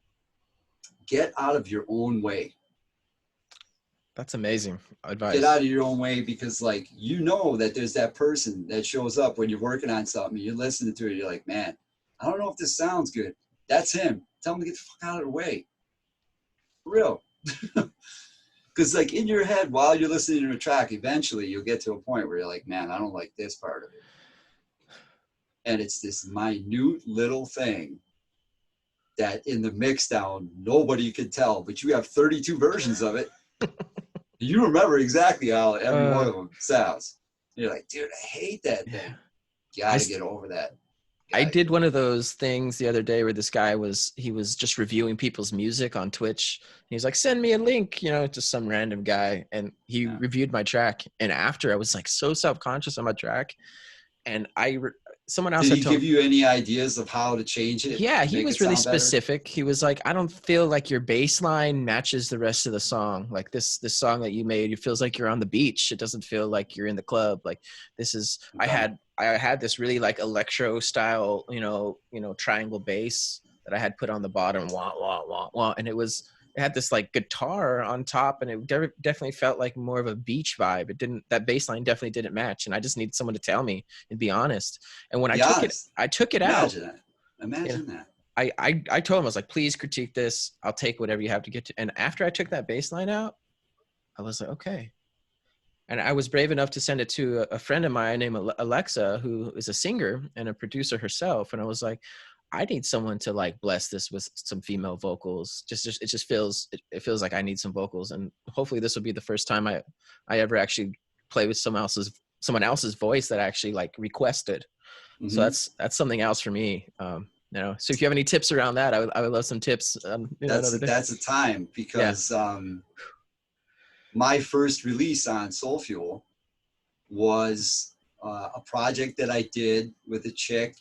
get out of your own way. That's amazing advice. Get out of your own way, because that there's that person that shows up when you're working on something, you're listening to it, you're like, man, I don't know if this sounds good. That's him. Tell him to get the fuck out of the way. For real. Because like in your head, while you're listening to a track, eventually you'll get to a point where you're like, man, I don't like this part of it. And it's this minute little thing that in the mix down, nobody could tell, but you have 32 versions of it. You remember exactly how every one of them sounds. You're like, dude, I hate that thing. You got to get over that. I did one of those things the other day where this guy was just reviewing people's music on Twitch. He was like, send me a link, you know, to some random guy. And he reviewed my track. And after, I was like so self-conscious on my track. And someone else did had he told give you any ideas of how to change it? Yeah, he was really specific. He was like, I don't feel like your bass line matches the rest of the song. Like this song that you made, it feels like you're on the beach. It doesn't feel like you're in the club. Like this is I had this really like electro style, you know, triangle bass that I had put on the bottom, wah wah wah wah, and it had this like guitar on top, and it definitely felt like more of a beach vibe. That bass line definitely didn't match, and I just needed someone to tell me and be honest. And when I took it out. Imagine that. I told him, I was like, please critique this. I'll take whatever you have to get to. And after I took that bass line out, I was like, okay. And I was brave enough to send it to a friend of mine named Alexa, who is a singer and a producer herself. And I was like, I need someone to like bless this with some female vocals. It feels like I need some vocals. And hopefully this will be the first time I ever actually play with someone else's voice that I actually like requested. Mm-hmm. So that's something else for me. You know, so if you have any tips around that, I would love some tips. That's a time, because my first release on Soul Fuel was a project that I did with a chick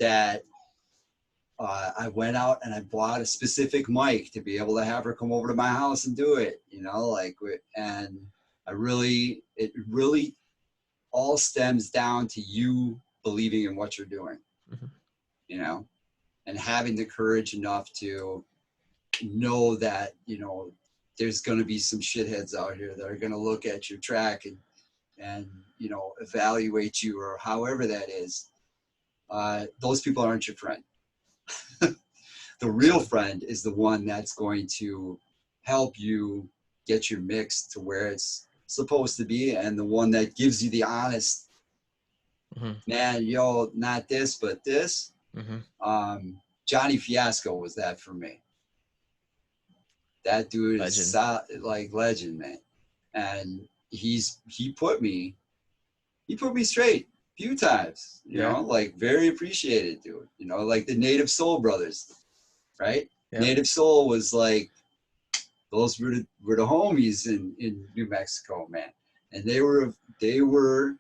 that I went out and I bought a specific mic to be able to have her come over to my house and do it, you know, like, and it really all stems down to you believing in what you're doing, mm-hmm. you know, and having the courage enough to know that, you know, there's going to be some shitheads out here that are going to look at your track and, you know, evaluate you or however that is. Those people aren't your friend. The real friend is the one that's going to help you get your mix to where it's supposed to be, and the one that gives you the honest, mm-hmm. man, yo, not this, but this. Mm-hmm. Johnny Fiasco was that for me. That dude is like legend, man. And he put me straight a few times, you know, like very appreciated, dude. You know, like the Native Soul brothers, right? Yeah. Native Soul was like, those were the homies in New Mexico, man. And they were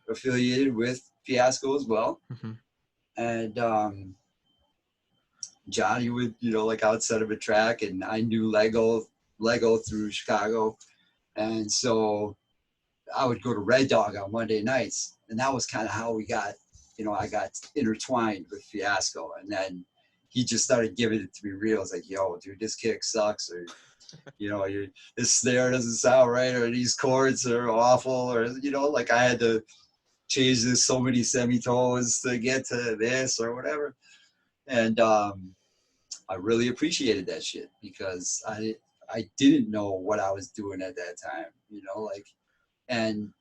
affiliated with Fiasco as well. Mm-hmm. And Johnny would, you know, like outside of a track, and I knew Lego through Chicago. And so I would go to Red Dog on Monday nights. And that was kind of how I got intertwined with Fiasco. And then he just started giving it to me real. It's like, yo, dude, this kick sucks. Or, you know, this snare doesn't sound right. Or these chords are awful. Or, you know, like I had to change this so many semitones to get to this or whatever. And I really appreciated that shit, because I didn't know what I was doing at that time, you know, like, and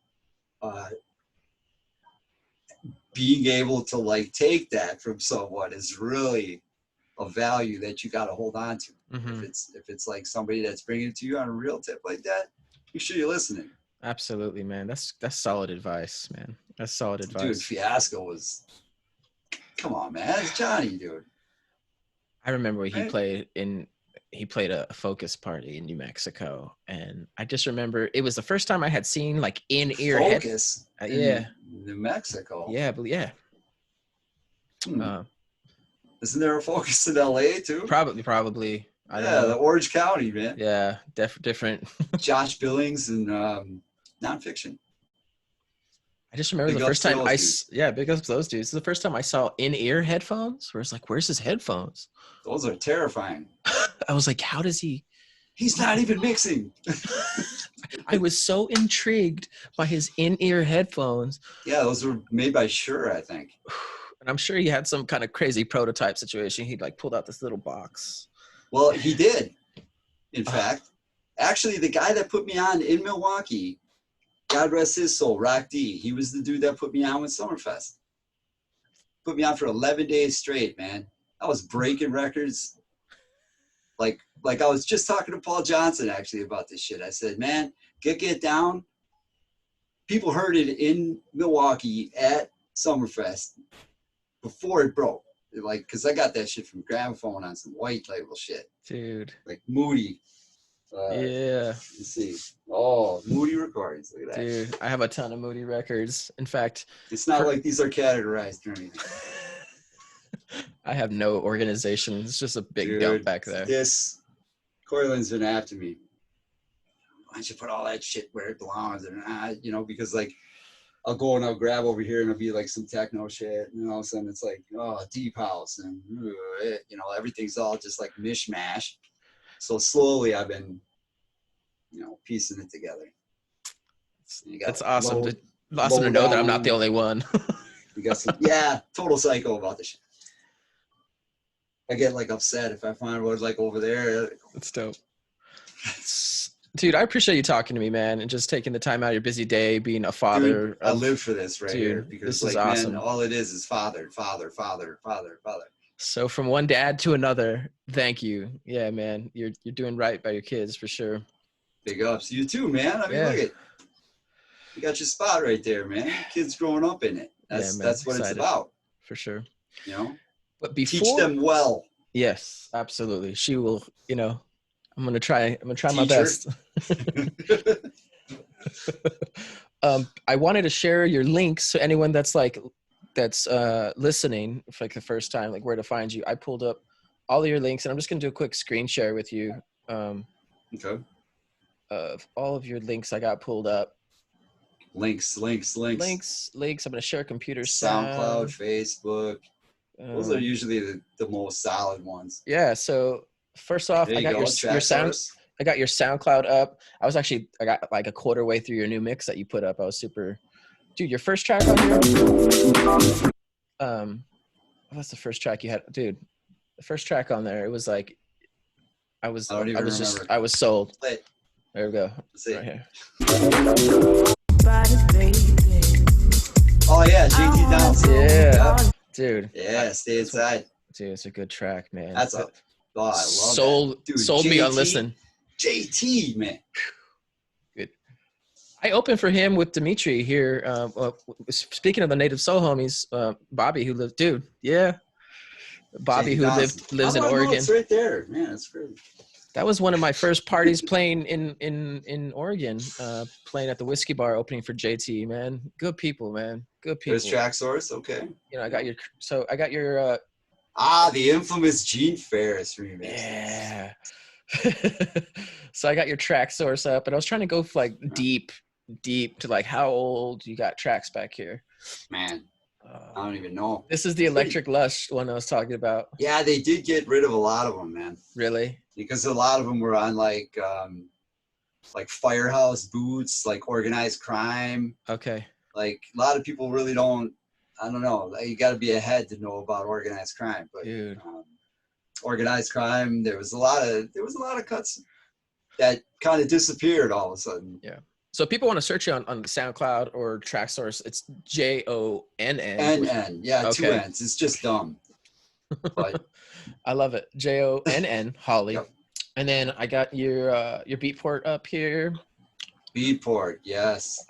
being able to like take that from someone is really a value that you got to hold on to. Mm-hmm. If it's like somebody that's bringing it to you on a real tip like that, make sure you're listening. Absolutely, man. That's solid advice, man. That's solid advice. Dude, Fiasco was, come on, man. That's Johnny, dude. I remember when he played a focus party in New Mexico, and I just remember it was the first time I had seen like in-ear focus. New Mexico. Yeah, but yeah. Isn't there a Focus in LA too? Probably. I don't know. The Orange County, man. Yeah, different. Josh Billings and Nonfiction. I just remember the first time big ups to those dudes. It's the first time I saw in-ear headphones where it's like, where's his headphones? Those are terrifying. I was like, how does he? He's not even mixing. I was so intrigued by his in-ear headphones. Yeah, those were made by Shure, I think. And I'm sure he had some kind of crazy prototype situation. He like pulled out this little box. Well, he did, in fact. Actually, the guy that put me on in Milwaukee, God rest his soul, Rock D. He was the dude that put me on with Summerfest. Put me on for 11 days straight, man. I was breaking records. Like I was just talking to Paul Johnson actually about this shit. I said, man, get down. People heard it in Milwaukee at Summerfest before it broke. Like, because I got that shit from Gramophone on some white label shit. Dude. Like Moody. Yeah. Let's see. Oh, Moody Recordings. Look at that. Dude, I have a ton of Moody records. In fact, it's not like these are categorized or anything. I have no organization. It's just a big dump back there. This Cortland's been after me. Why don't you put all that shit where it belongs? And you know, because like I'll go and I'll grab over here and it'll be like some techno shit, and all of a sudden it's like, oh, deep house, and you know, everything's all just like mishmash. So slowly I've been, you know, piecing it together. That's awesome. Awesome to know that I'm not the only one. You got some, total psycho about this shit. I get like upset if I find what's like over there. That's dope. Dude, I appreciate you talking to me, man, and just taking the time out of your busy day, being a father. Dude, I live for this here because this is like, awesome. Man, all it is father. So from one dad to another, thank you. Yeah, man, you're doing right by your kids for sure. Big ups, you too, man. I mean, look at you got your spot right there, man. Kids growing up in it. That's what it's about, for sure. You know, but before, teach them well. Yes, absolutely. She will. You know, I'm gonna try my best. I wanted to share your links so anyone that's listening for like the first time, like where to find you. I pulled up all of your links, and I'm just gonna do a quick screen share with you. Okay. Of all of your links I got pulled up. Links. I'm gonna share computer SoundCloud, Facebook. Those are usually the most solid ones. Yeah. So first off, I got your SoundCloud up. I got like a quarter way through your new mix that you put up. I was super, dude. Your first track on here. What's the first track you had, dude? The first track on there. It was like, I was sold. Wait. There we go. Let's see. Right here. Oh yeah, JT Downs. Yeah. Dude. Yeah, Stay Inside. Dude, it's a good track, man. I love that. Dude, sold me on listen. JT, man. Good. I opened for him with Dimitri here. Speaking of the Native Soul homies, Bobby who lived, dude. Yeah. Bobby who lives in Oregon. It's right there, man. It's crazy. That was one of my first parties playing in Oregon, playing at the Whiskey Bar, opening for JT, man. Good people, man. Good people. There's Track Source, okay. You know, I got your the infamous Gene Ferris remix. Yeah. So I got your Track Source up, and I was trying to go for like deep to like how old you got tracks back here. Man, I don't even know. This is the Electric Lush one I was talking about. Yeah, they did get rid of a lot of them, man. Really? Because a lot of them were on like Firehouse Boots, like Organized Crime. Okay. Like a lot of people really don't. I don't know. You got to be ahead to know about Organized Crime. But dude, Organized Crime, there was a lot of cuts that kind of disappeared all of a sudden. Yeah. So if people want to search you on SoundCloud or Track Source, it's JONN. NN. Yeah, okay. 2 N's. It's just dumb. But I love it. JONN Hawley. Yep. And then I got your Beatport up here. Beatport, yes.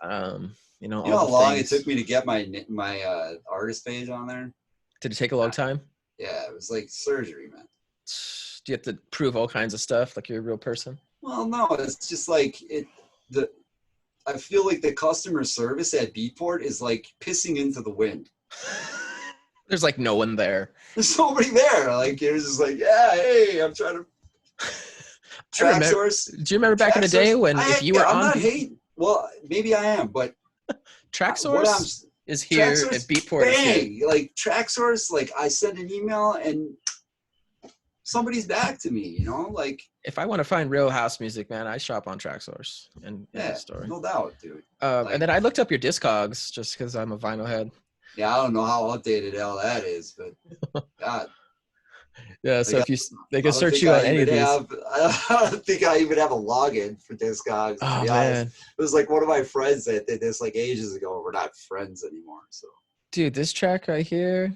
You know how long it took me to get my artist page on there? Did it take a long time? Yeah, it was like surgery, man. Do you have to prove all kinds of stuff like you're a real person? Well, no, it's just like I feel like the customer service at Beatport is like pissing into the wind. There's like no one there. There's nobody there. Like you're just like, yeah, hey, I'm trying to Track Source. Do you remember back in the day when if you were I'm on? not hating. Well, maybe I am, but Track Source is here at Beatport. Bang! Like Track Source, like I send an email and somebody's back to me. You know, like if I want to find real house music, man, I shop on Track Source. And story. No doubt, dude. And then I looked up your Discogs just because I'm a vinyl head. Yeah, I don't know how updated all that is, but God. Yeah. So Like if you, they I can don't search think you I on any even of these. have. I don't think I even have a login for Discogs. To Oh be honest, man, it was like one of my friends that did this like ages ago. We're not friends anymore. So dude, this track right here,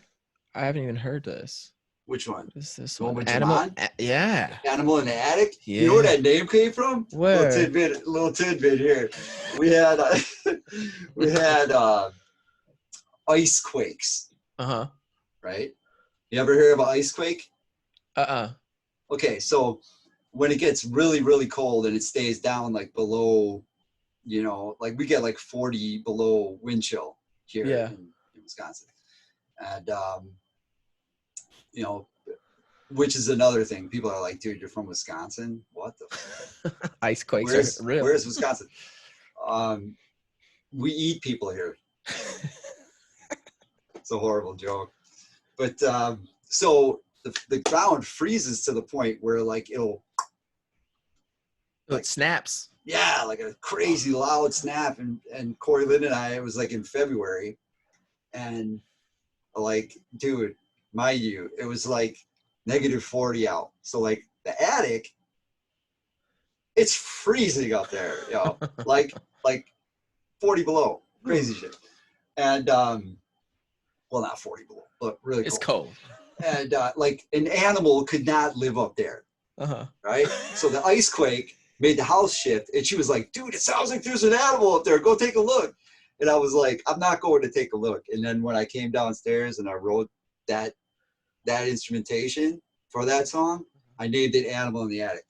I haven't even heard this. which one? What is this The one one? with Animal. Jamon? Yeah. Animal in the Attic. You know where Yeah. that name came from? Where? Little tidbit here. We had we had ice quakes, Uh-huh. right? You ever hear of an ice quake? Uh-uh. Okay, so when it gets really, really cold and it stays down like below, like we get like 40 below wind chill here Yeah. in Wisconsin. And, you know, which is another thing. People are like, dude, you're from Wisconsin? What the Ice quakes are Where's real. where's Wisconsin? Um, we eat people here. It's a horrible joke. But so the ground freezes to the point where like it'll It like snaps. yeah, like a crazy loud snap. And Corey Lynn and I, it was like in February, and like, dude, mind you, it was like -40 out. So like the attic, it's freezing up there, like 40 below, crazy shit. And well, not 40 below, but really It's cold. cold. And like an animal could not live up there, Uh-huh. right? So the ice quake made the house shift, and she was like, dude, it sounds like there's an animal up there. Go take a look. And I was like, I'm not going to take a look. And then when I came downstairs and I wrote that instrumentation for that song, I named it Animal in the Attic.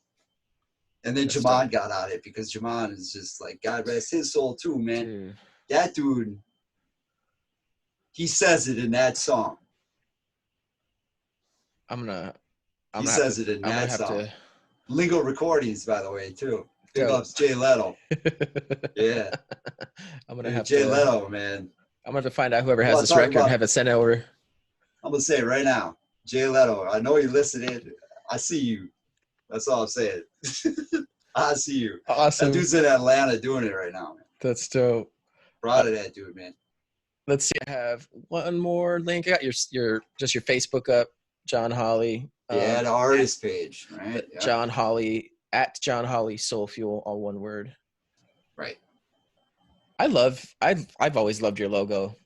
And then That's Jamon dope. got on it because Jamon is just like, God rest his soul too, man. Dude. That dude, he says it in that song. I'm gonna He have to says it in I'm gonna that have song. to Lingo Recordings, by the way, too. Big dope. ups Jay Leto. Yeah. I'm gonna Dude, have Jay to Leto, man. I'm gonna have to find out whoever has Well, this talk record and about, have it sent over. I'm going to say it right now. Jay Leto, I know you're listening. I see you. That's all I'm saying. I see you. That Awesome. dude's in Atlanta doing it right now, man. That's dope. Proud of that dude, man. Let's see. I have one more link. I got your just your Facebook up, Jonn Hawley. Yeah, the artist page, right? Yeah. Jonn Hawley at Jonn Hawley Soul Fuel, all one word. Right. I've always loved your logo.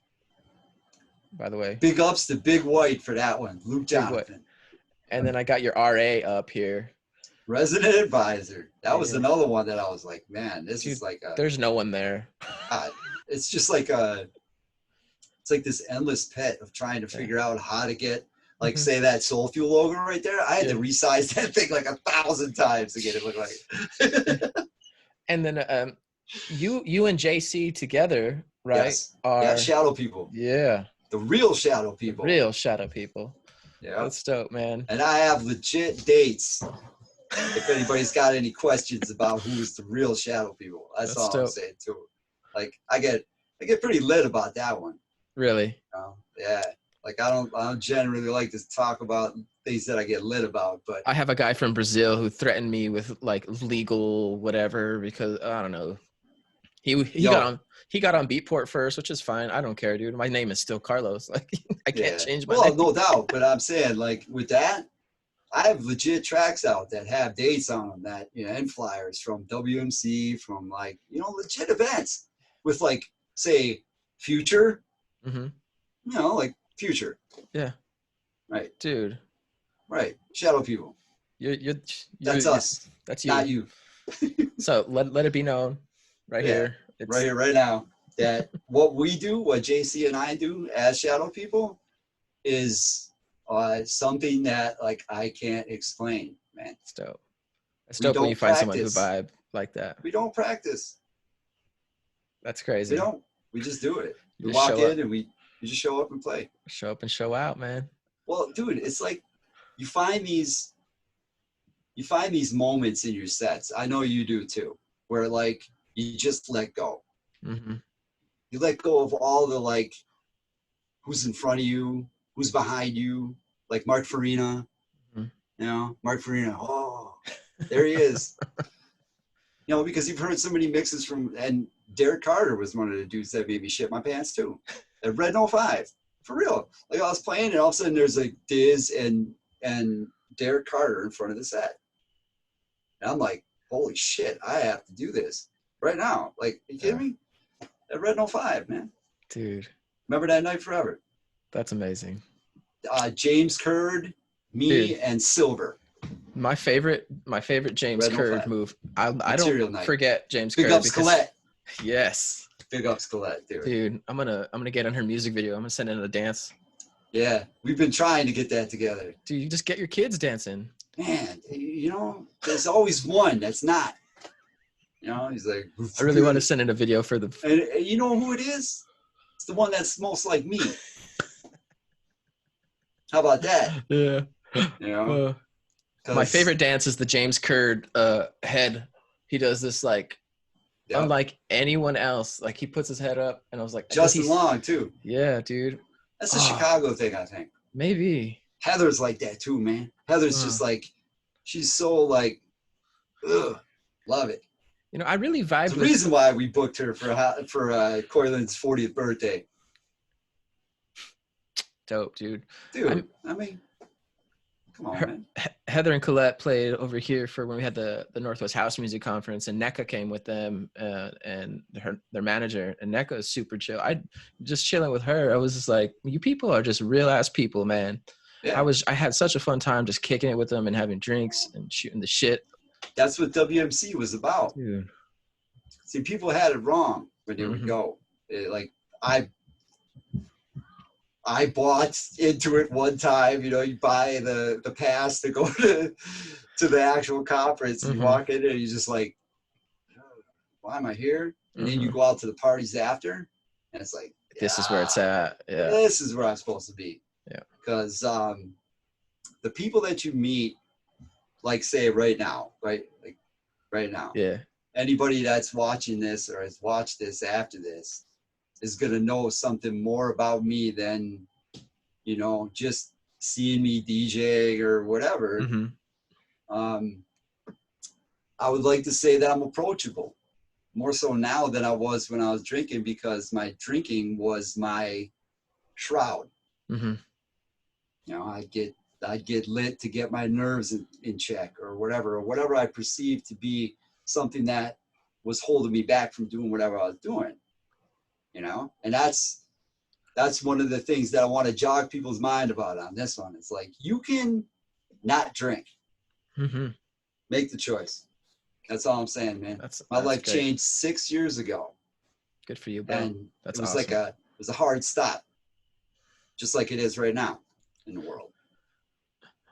By the way, Big ups to Big White for that one, Luke Big White. Jonathan. And then I got your RA up here. Resident Advisor. That was Yeah. another one that I was like, man, this Dude, is like a. There's no one there. It's just like a. It's like this endless pit of trying to figure out how to get, like, say that Soul Fuel logo right there. I had to resize that thing like 1,000 times to get it look like. And then you and JC together, right? Yes. Yeah, Shadow People. Yeah. The real Shadow People. Real Shadow People. Yeah. That's dope, man. And I have legit dates. If anybody's got any questions about who's the real Shadow People, that's all dope. I'm saying too. Like I get pretty lit about that one. Really? Yeah. Like I don't generally like to talk about things that I get lit about, but I have a guy from Brazil who threatened me with like legal whatever because I don't know. He got on Beatport first, which is fine. I don't care, dude. My name is still Carlos. Like I can't change my name. No doubt. But I'm saying like with that, I have legit tracks out that have dates on them that, and flyers from WMC, from like, legit events with like, say, Future, like Future. Yeah. Right. Dude. Right. Shadow People. That's us. That's you. Not you. So let it be known right here. Right here, right now, that what we do, what JC and I do as Shadow People is something that like I can't explain, man. It's dope. It's dope when you find someone who vibe like that. We don't practice. That's crazy. We don't. We just do it. We walk in and we just show up and play. Show up and show out, man. Well, dude, it's like you find these moments in your sets. I know you do too, where like you just let go. Mm-hmm. You let go of all the like, who's in front of you, who's behind you, like Mark Farina. Mm-hmm. Mark Farina. Oh, there he is. Because you've heard so many mixes from, and Derek Carter was one of the dudes that made me shit my pants too. At Red 05, for real. Like I was playing, and all of a sudden there's like Diz and and Derek Carter in front of the set. And I'm like, holy shit, I have to do this right now. Like, are you kidding me? At Red 05, man. Dude. Remember that night forever. That's amazing. James Curd, me, Dude. and Silver. My favorite James Red Curd 05. move. I Material don't night. forget James Big Curd up because Skelett. yes. Big up Skelett, dude. Dude, I'm gonna get on her music video. I'm gonna send in a dance. Yeah, we've been trying to get that together. Dude, you just get your kids dancing. Man, you know, there's always one that's not. You know, he's like. I really want to send in a video for the. And you know who it is? It's the one that's most like me. How about that? Yeah. You know, my favorite dance is the James Curd head. He does this like, unlike anyone else. Like he puts his head up, and I was like, Justin Long too. Yeah, dude. That's a Chicago thing, I think. Maybe. Heather's like that too, man. Heather's just like, she's so like, ugh, love it. You know, I really vibe. It's the reason why we booked her for Coylan's 40th birthday. Dope, dude. Dude, I mean, come on, man. Heather and Colette played over here for when we had the Northwest House Music Conference, and NECA came with them and their manager. And NECA is super chill. I just chilling with her. I was just like, you people are just real ass people, man. Yeah. I had such a fun time just kicking it with them and having drinks and shooting the shit. That's what WMC was about. Dude. See, people had it wrong when they would go. I bought into it one time. You know, you buy the pass to go to the actual conference, and you walk in and you're just like, why am I here? And then you go out to the parties after, and it's like, this is where it's at. Yeah, this is where I'm supposed to be. Yeah, because the people that you meet, like say right now, right now, yeah, anybody that's watching this or has watched this after this is going to know something more about me than, you know, just seeing me DJ or whatever. I would like to say that I'm approachable, more so now than I was when I was drinking, because my drinking was my shroud. You know, I'd get lit to get my nerves in check or whatever I perceived to be something that was holding me back from doing whatever I was doing. You know, and that's one of the things that I want to jog people's mind about on this one. It's like, you can not drink. Make the choice. That's all I'm saying, man. My life changed 6 years ago. Good for you, bro. And that's it was awesome. it was a hard stop, just like it is right now in the world.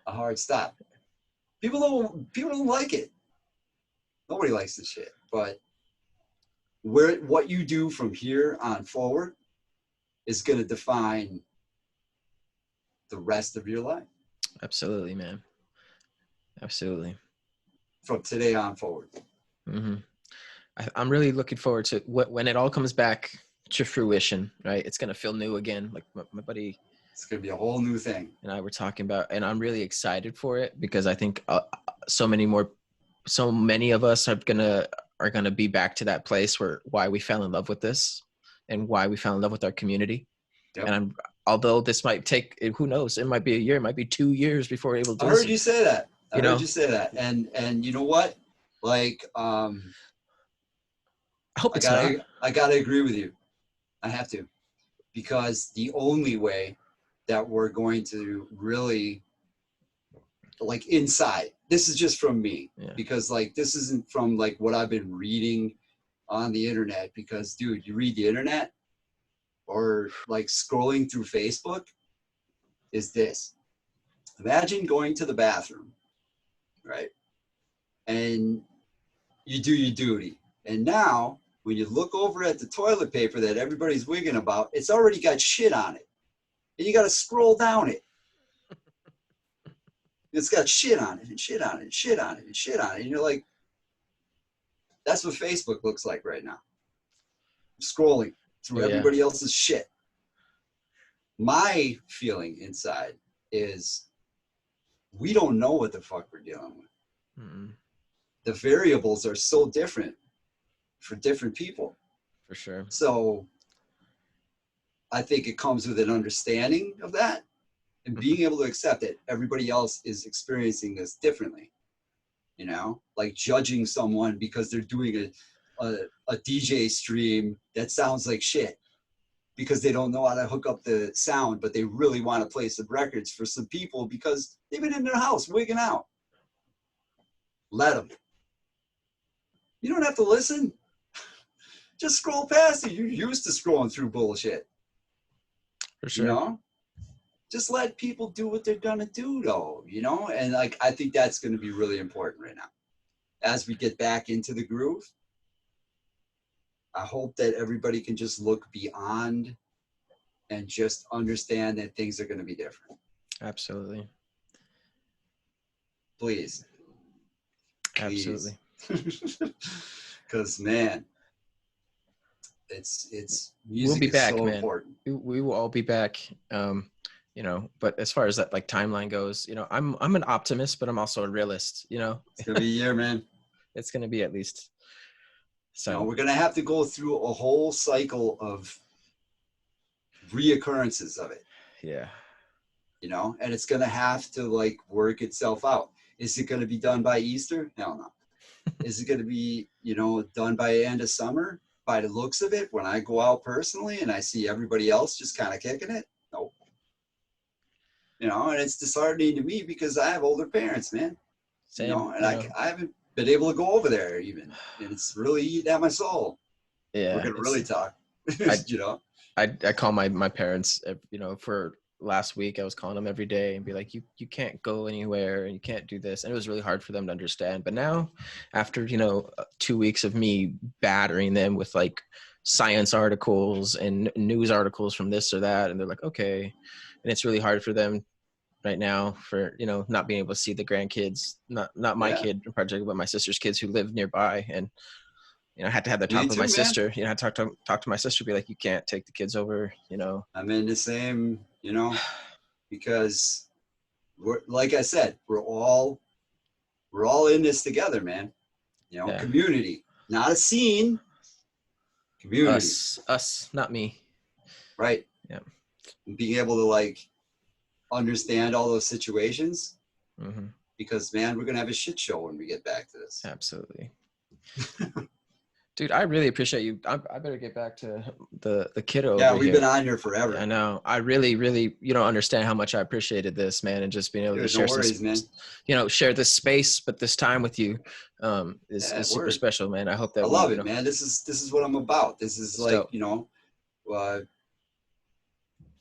A hard stop. People don't like it. Nobody likes this shit, but what you do from here on forward is going to define the rest of your life. Absolutely, man. Absolutely. From today on forward. I'm really looking forward to when it all comes back to fruition, right? It's going to feel new again. Like my buddy. It's going to be a whole new thing. And I were talking about, and I'm really excited for it because I think so many of us are gonna be back to that place why we fell in love with this and why we fell in love with our community. Yep. And although this might take, who knows, it might be a year, it might be 2 years before we're able to. I heard you say that. And you know what? Like, I hope it's not. I gotta agree with you. I have to, because the only way that we're going to really, like, inside, this is just from me, because like, this isn't from like what I've been reading on the internet, because dude, you read the internet or like scrolling through Facebook is this. Imagine going to the bathroom, right? And you do your duty. And now when you look over at the toilet paper that everybody's wigging about, it's already got shit on it. And you got to scroll down it. It's got shit on it and shit on it and shit on it and shit on it. And you're like, that's what Facebook looks like right now. I'm scrolling through everybody else's shit. My feeling inside is we don't know what the fuck we're dealing with. The variables are so different for different people. For sure. So I think it comes with an understanding of that. and being able to accept that everybody else is experiencing this differently, you know, like judging someone because they're doing a DJ stream that sounds like shit because they don't know how to hook up the sound, but they really want to play some records for some people because they've been in their house wigging out. Let them. You don't have to listen. Just scroll past it. You're used to scrolling through bullshit. For sure. You know? Just let people do what they're gonna do though, you know? And like I think that's gonna be really important right now. As we get back into the groove, I hope that everybody can just look beyond and just understand that things are gonna be different. Absolutely. Please. Absolutely. Because man, it's music we'll be is back, so man. important. We will all be back. You know, but as far as that like timeline goes, you know, I'm an optimist, but I'm also a realist, you know. It's gonna be a year, man. It's gonna be at least. So you know, we're gonna have to go through a whole cycle of reoccurrences of it. Yeah. You know, and it's gonna have to like work itself out. Is it gonna be done by Easter? Hell no. Is it gonna be, you know, done by the end of summer? By the looks of it, when I go out personally and I see everybody else just kind of kicking it, nope. You know, and it's disheartening to me because I have older parents, man. Same. You know, and I haven't been able to go over there even, and it's really eating at my soul. Yeah, we're gonna really talk. You know, I call my parents, you know, for last week I was calling them every day and be like, you can't go anywhere and you can't do this, and it was really hard for them to understand. But now, after, you know, 2 weeks of me battering them with like science articles and news articles from this or that, and they're like, okay. And it's really hard for them right now for, you know, not being able to see the grandkids, not my kid in particular, but my sister's kids who live nearby. And, you know, I had to have that talk with my sister. You know, I had to talk to my sister, be like, you can't take the kids over, you know. I'm in the same, you know, because we're, like I said, we're all in this together, man. You know, community, not a scene. Community. Us, not me. Right. Yeah. And being able to like understand all those situations, because man, we're gonna have a shit show when we get back to this. Absolutely. Dude, I really appreciate you. I better get back to the kiddo. Yeah, we've been on here forever. I know. I really, really, you don't understand how much I appreciated this, man, and just being able to share man. You know, share this space, but this time with you is super special, man. I hope that I love it, man. This is what I'm about. This is like, dope. You know,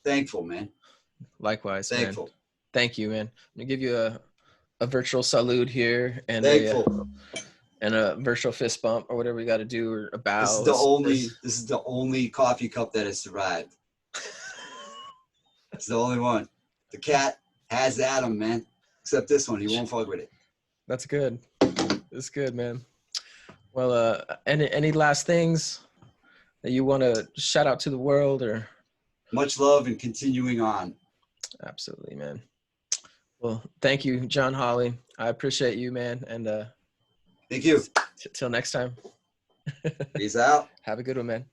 thankful, man. Likewise, thankful. Man. Thank you, man. I'm gonna give you a virtual salute here and thankful. And a virtual fist bump or whatever we got to do, or a bow. This is the only coffee cup that has survived. It's the only one. The cat has Adam, man. Except this one, he won't fuck with it. That's good. That's good, man. Well, any last things that you want to shout out to the world, or? Much love and continuing on. Absolutely, man. Well, thank you, Jonn Hawley. I appreciate you, man. And thank you. Till next time. Peace out. Have a good one, man.